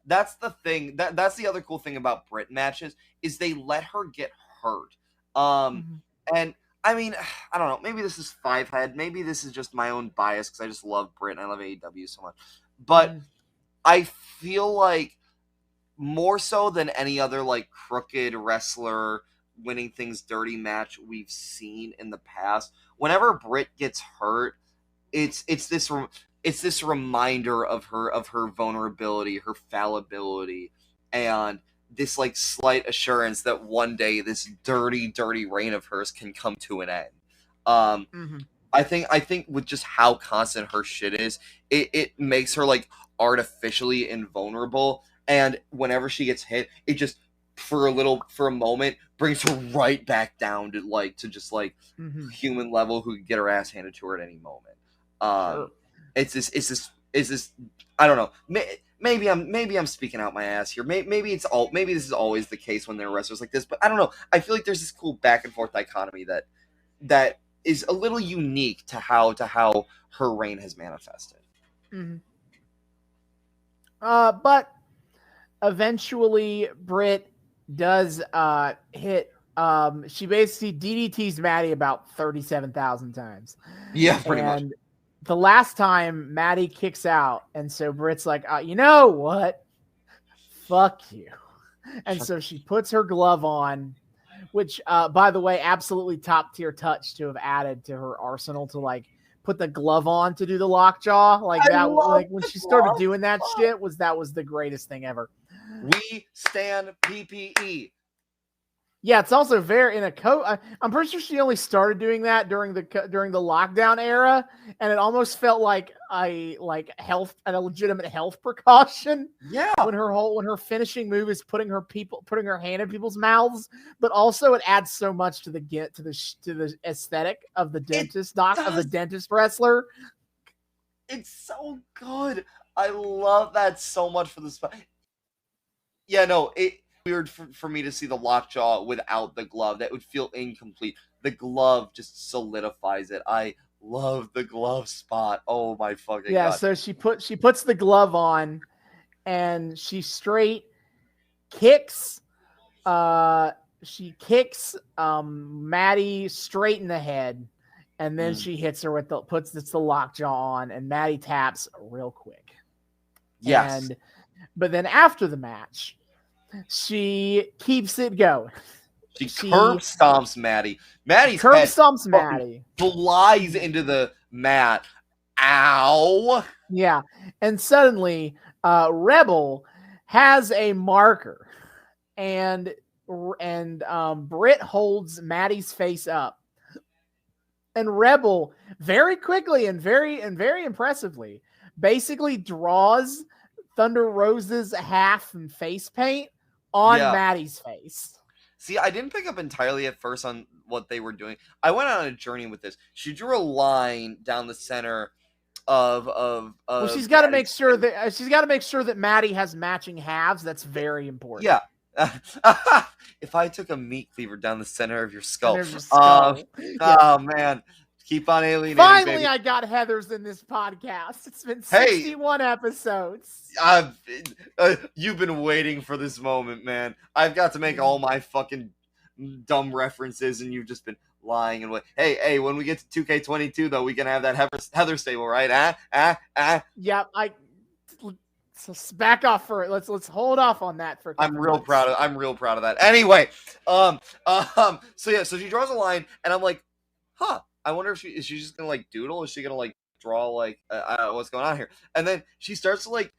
that's the thing. That's the other cool thing about Britt matches is they let her get hurt. And I mean, I don't know. Maybe this is five-head. Maybe this is just my own bias because I just love Britt and I love AEW so much. But I feel like more so than any other like crooked wrestler winning things dirty match we've seen in the past, whenever Britt gets hurt, it's this reminder of her vulnerability, her fallibility, and this like slight assurance that one day this dirty reign of hers can come to an end. I think with just how constant her shit is, it makes her like artificially invulnerable, and whenever she gets hit, it just for a moment brings her right back down to just human level who can get her ass handed to her at any moment.
Sure.
It's this I don't know. Maybe I'm speaking out my ass here. Maybe this is always the case when there are wrestlers like this, but I don't know. I feel like there's this cool back and forth dichotomy that is a little unique to how her reign has manifested.
But eventually Britt does hit. She basically DDTs Maddie about 37,000 times.
Yeah, pretty much.
The last time Maddie kicks out, and so Britt's like, you know what? Fuck you. And so she puts her glove on, which, by the way, absolutely top tier touch to have added to her arsenal to like put the glove on to do the lockjaw. Like that, like when she started doing that shit, that was the greatest thing ever.
We stand PPE.
Yeah, it's also very in a coat. I'm pretty sure she only started doing that during the lockdown era, and it almost felt like a legitimate health precaution.
Yeah,
when her finishing move is putting her hand in people's mouths, but also it adds so much to the aesthetic of the dentist of the dentist wrestler.
It's so good. I love that so much for this. Yeah, no, it. Weird for me to see the lockjaw without the glove. That would feel incomplete. The glove just solidifies it. I love the glove spot. Oh my fucking god.
So she puts the glove on and she straight kicks Maddie straight in the head, and then she hits her with puts the lockjaw on, and Maddie taps real quick.
Yes.
But then after the match, she keeps it going.
She curb stomps Maddie. Maddie's
curb
head
stomps Maddie.
Flies into the Matt. Ow.
Yeah. And suddenly, Rebel has a marker, and Britt holds Maddie's face up. And Rebel very quickly and very impressively basically draws Thunder Rosa's half and face paint on Maddie's face.
See, I didn't pick up entirely at first on what they were doing. I went on a journey with this. She drew a line down the center of
well, she's got to make sure that Maddie has matching halves. That's very important.
Yeah. If I took a meat cleaver down the center of your skull. Oh man. Keep on alienating.
Finally,
baby.
I got Heathers in this podcast. It's been 61 episodes.
You've been waiting for this moment, man. I've got to make all my fucking dumb references, and you've just been lying and hey, when we get to 2K22, though, we can have that Heather stable, right?
Yeah, so back off for it. Let's hold off on that for.
I'm real proud of that. Anyway, so she draws a line, and I'm like, huh. I wonder if is she just gonna like doodle? Is she gonna like draw like I don't know what's going on here? And then she starts to like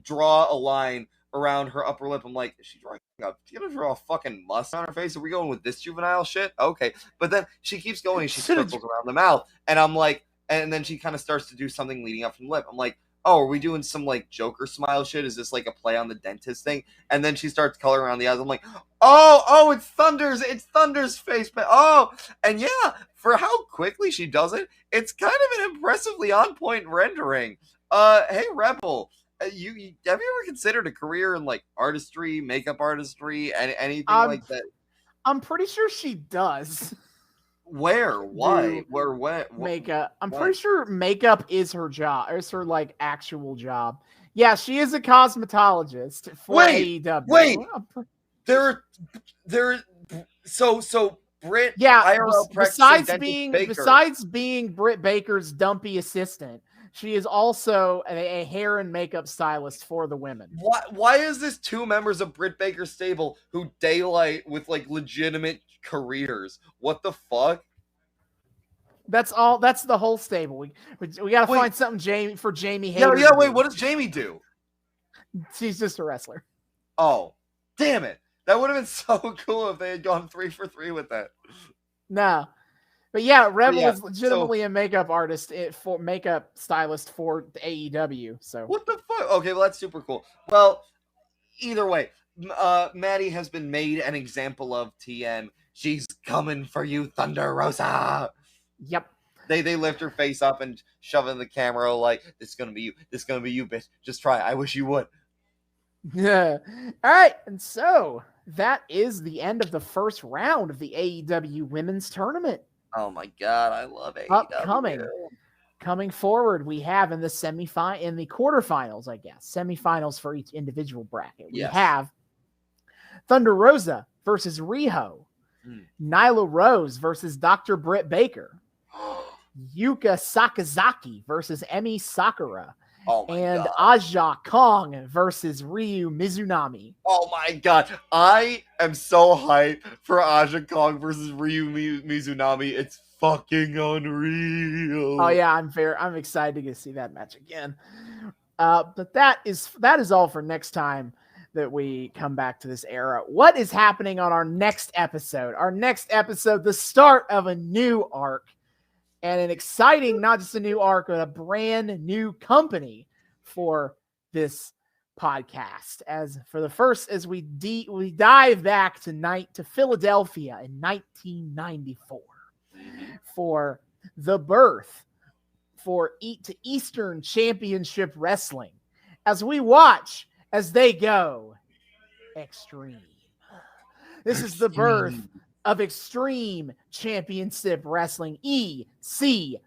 draw a line around her upper lip. I'm like, is she drawing up? She's gonna draw a fucking must on her face? Are we going with this juvenile shit? Okay, but then she keeps going. And she circles around the mouth, and I'm like, and then she kind of starts to do something leading up from the lip. I'm like, oh, are we doing some like Joker smile shit? Is this like a play on the dentist thing? And then she starts coloring around the eyes. I'm like, oh, it's Thunder's face. Oh, and yeah, for how quickly she does it, it's kind of an impressively on point rendering. Hey Rebel, you have you ever considered a career in like artistry, makeup artistry, and anything like that?
I'm pretty sure she does.
Where? Why? Where? What?
Makeup. I'm pretty sure makeup is her job. It's her like actual job. Yeah, she is a cosmetologist for AEW.
Wait. So Britt.
Yeah. Besides being Britt Baker's dumpy assistant, she is also a hair and makeup stylist for the women.
Why is this two members of Britt Baker's stable who daylight with like legitimate careers? What the fuck?
That's all. That's the whole stable. We got to find something for Jamie Hayter.
Yeah. Wait, what does Jamie do?
She's just a wrestler.
Oh, damn it! That would have been so cool if they had gone 3 for 3 with that.
No, but yeah, Rebel is legitimately a makeup artist for makeup stylist for the AEW. So
what the fuck? Okay, well that's super cool. Well, either way, Maddie has been made an example of TM. She's coming for you, Thunder Rosa.
Yep.
They lift her face up and shove it in the camera like, this is gonna be you. This is gonna be you, bitch. Just try. I wish you would.
Yeah. All right. And so that is the end of the first round of the AEW Women's Tournament.
Oh my God. I love AEW.
Coming forward, we have in the quarterfinals, I guess, semifinals for each individual bracket. We have Thunder Rosa versus Riho. Nyla Rose versus Dr. Britt Baker. Yuka Sakazaki versus Emi Sakura. And God. Aja Kong versus Ryu Mizunami.
Oh my God. I am so hyped for Aja Kong versus Ryu Mizunami. It's fucking unreal.
Oh yeah, I'm excited to see that match again. But that is all for next time that we come back to this era. What is happening on our next episode? Our next episode, the start of a new arc. And an exciting, not just a new arc, but a brand new company for this podcast. As we dive back to Philadelphia in 1994 for the birth for Eastern Championship Wrestling. As we watch as they go extreme. This is the birth of Extreme Championship Wrestling, ECFW.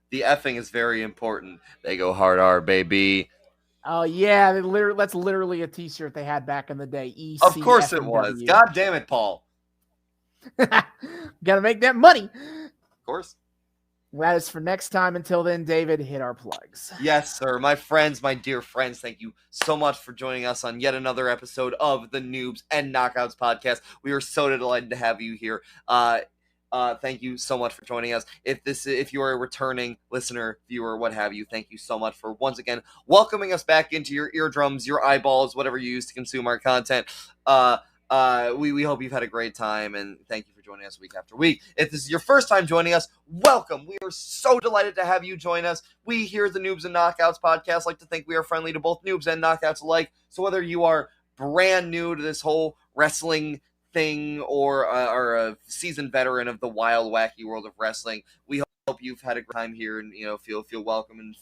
The effing is very important. They go hard R, baby.
Oh yeah, that's literally a T-shirt they had back in the day. ECFW.
Of course it was. God damn it, Paul.
Gotta make that money.
Of course.
That is for next time. Until then, David, hit our plugs.
Yes, sir. My friends, my dear friends, thank you so much for joining us on yet another episode of the Noobs and Knockouts Podcast. We are so delighted to have you here. Thank you so much for joining us. If you are a returning listener, viewer, what have you, thank you so much for once again welcoming us back into your eardrums, your eyeballs, whatever you use to consume our content. We hope you've had a great time, and thank you for joining us week after week. If this is your first time joining us, welcome. We are so delighted to have you join us. We here at the Noobs and Knockouts Podcast like to think we are friendly to both noobs and knockouts alike. So whether you are brand new to this whole wrestling thing or a seasoned veteran of the wild, wacky world of wrestling, we hope you've had a great time here and feel welcome and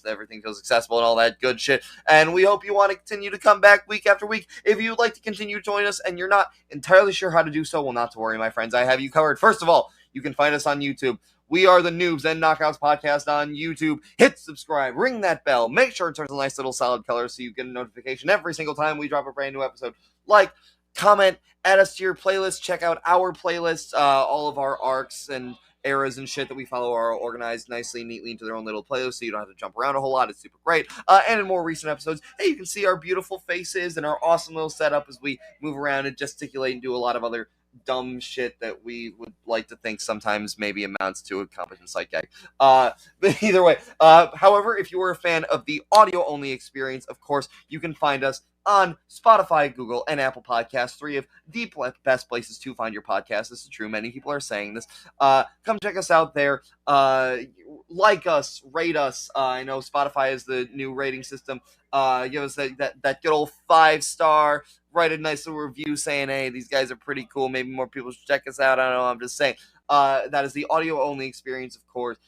everything feels accessible and all that good shit. And we hope you want to continue to come back week after week. If you'd like to continue to join us and you're not entirely sure how to do so, well, not to worry, my friends. I have you covered. First of all, you can find us on YouTube. We are the Noobs and Knockouts Podcast on YouTube. Hit subscribe, ring that bell, make sure it turns a nice little solid color so you get a notification every single time we drop a brand new episode. Like, comment, add us to your playlist, check out our playlist. All of our arcs and eras and shit that we follow are organized nicely, neatly into their own little playlist, so you don't have to jump around a whole lot. It's super great. And in more recent episodes, hey, you can see our beautiful faces and our awesome little setup as we move around and gesticulate and do a lot of other dumb shit that we would like to think sometimes maybe amounts to a competent sight gag. But either way, however, if you are a fan of the audio-only experience, of course, you can find us on Spotify, Google, and Apple Podcasts, 3 of the best places to find your podcast. This is true. Many people are saying this. Come check us out there. Like us, rate us. I know Spotify is the new rating system. Give us that good old 5-star. Write a nice little review saying, hey, these guys are pretty cool. Maybe more people should check us out. I don't know. I'm just saying. That is the audio-only experience, of course.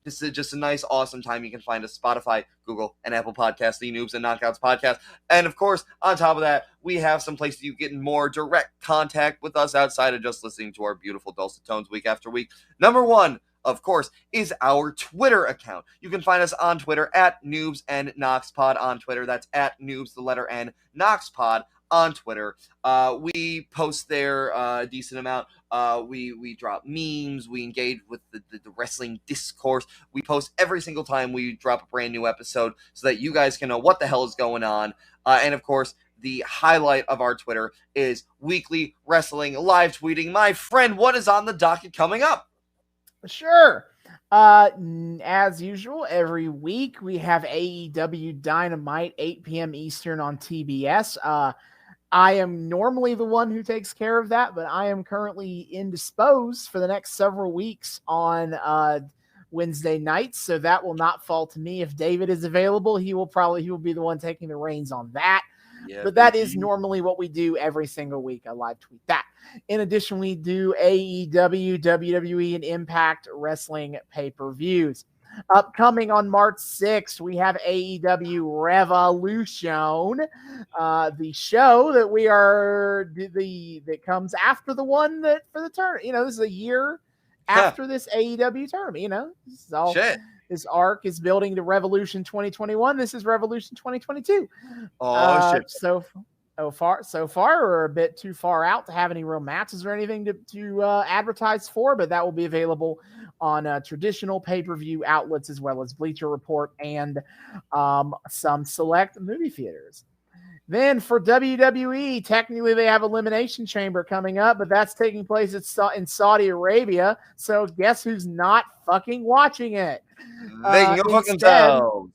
Just a nice, awesome time. You can find us Spotify, Google, and Apple Podcasts, the Noobs and Knockouts Podcast. And, of course, on top of that, we have some places you get in more direct contact with us outside of just listening to our beautiful dulcet tones week after week. Number one, of course, is our Twitter account. You can find us on Twitter at Noobs and Knoxpod on Twitter. That's at Noobs, the letter N, Knoxpod on Twitter. We post there a decent amount. We drop memes. We engage with the wrestling discourse. We post every single time we drop a brand new episode so that you guys can know what the hell is going on. And of course, the highlight of our Twitter is weekly wrestling live tweeting. My friend, what is on the docket coming up?
Sure. As usual, every week we have AEW Dynamite, 8 p.m. Eastern on TBS. I am normally the one who takes care of that, but I am currently indisposed for the next several weeks on Wednesday nights, so that will not fall to me. If David is available, he will be the one taking the reins on that. Yeah, but that is normally what we do every single week. I live tweet that. In addition, we do AEW, WWE, and Impact Wrestling pay-per-views. Upcoming on March 6th, we have AEW Revolution, the show that that comes after the one that for the tournament. This is a year after this AEW tournament. This is all. Shit. This arc is building to Revolution 2021. This is Revolution 2022. Shit. So far, we're a bit too far out to have any real matches or anything to advertise for, but that will be available on traditional pay-per-view outlets as well as Bleacher Report and some select movie theaters. Then for WWE, technically they have Elimination Chamber coming up, but that's taking place in Saudi Arabia. So guess who's not fucking watching it?
They can go fuck themselves.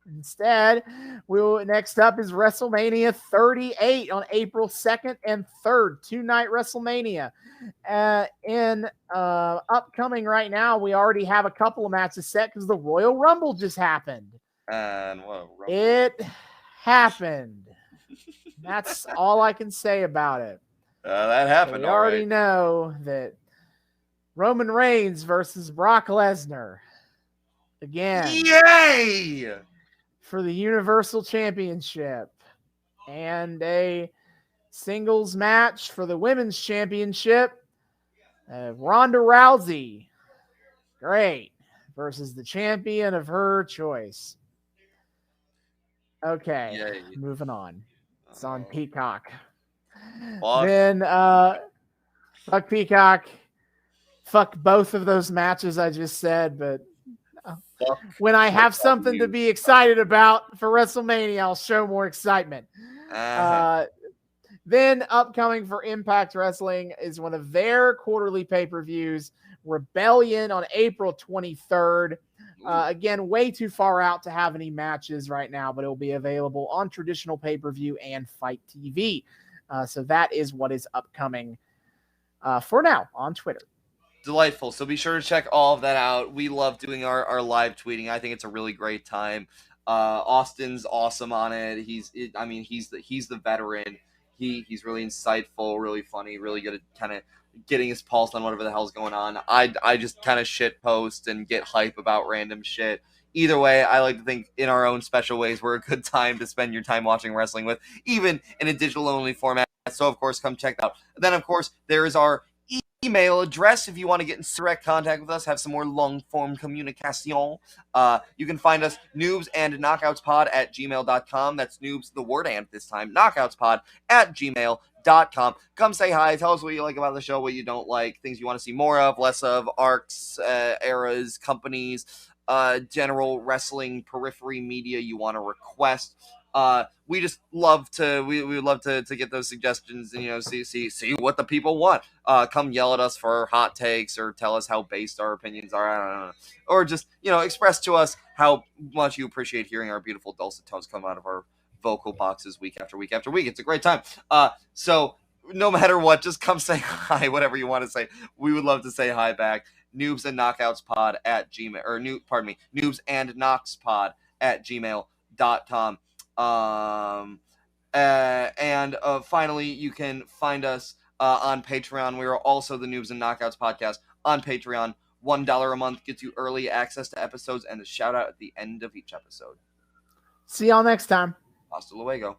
Instead, next up is WrestleMania 38 on April 2nd and 3rd, 2-night WrestleMania. Upcoming right now, we already have a couple of matches set because the Royal Rumble just happened.
And what?
It happened. That's all I can say about it.
That happened.
We already know that Roman Reigns versus Brock Lesnar again.
Yay!
For the Universal Championship and a singles match for the Women's Championship. Ronda Rousey, great, versus the champion of her choice. Okay, yay. Moving on. It's on Peacock.
Fuck.
Then, fuck Peacock. Fuck both of those matches I just said, but when I have something to be excited about for WrestleMania, I'll show more excitement. Then upcoming for Impact Wrestling is one of their quarterly pay-per-views, Rebellion, on April 23rd. Again, way too far out to have any matches right now, but it will be available on traditional pay-per-view and Fight TV. So that is what is upcoming for now on Twitter.
Delightful. So be sure to check all of that out. We love doing our live tweeting. I think it's a really great time. Austin's awesome on it. He's the veteran. He's really insightful, really funny, really good at kind of getting his pulse on whatever the hell's going on. I just kind of shit post and get hype about random shit. Either way, I like to think in our own special ways we're a good time to spend your time watching wrestling with, even in a digital-only format. So, of course, come check that out. Then, of course, there is our email address if you want to get in direct contact with us, have some more long-form communication. You can find us noobsandknockoutspod@gmail.com. That's noobs, the word and this time, knockoutspod@gmail.com. Come say hi. Tell us what you like about the show, what you don't like, things you want to see more of, less of, arcs, eras, companies, general wrestling periphery media you want to request. We just love to we would love to get those suggestions and see what the people want. Come yell at us for hot takes or tell us how based our opinions are. I don't know. Or just express to us how much you appreciate hearing our beautiful dulcet tones come out of our vocal boxes week after week after week. It's a great time. So no matter what, just come say hi, whatever you want to say. We would love to say hi back. Noobs and Knockouts Pod at Gmail, or Noobs and Knocks Pod at gmail.com. And finally, you can find us on Patreon. We are also the Noobs and Knockouts Podcast on Patreon. $1 a month gets you early access to episodes and a shout out at the end of each episode.
See y'all next time.
Hasta luego.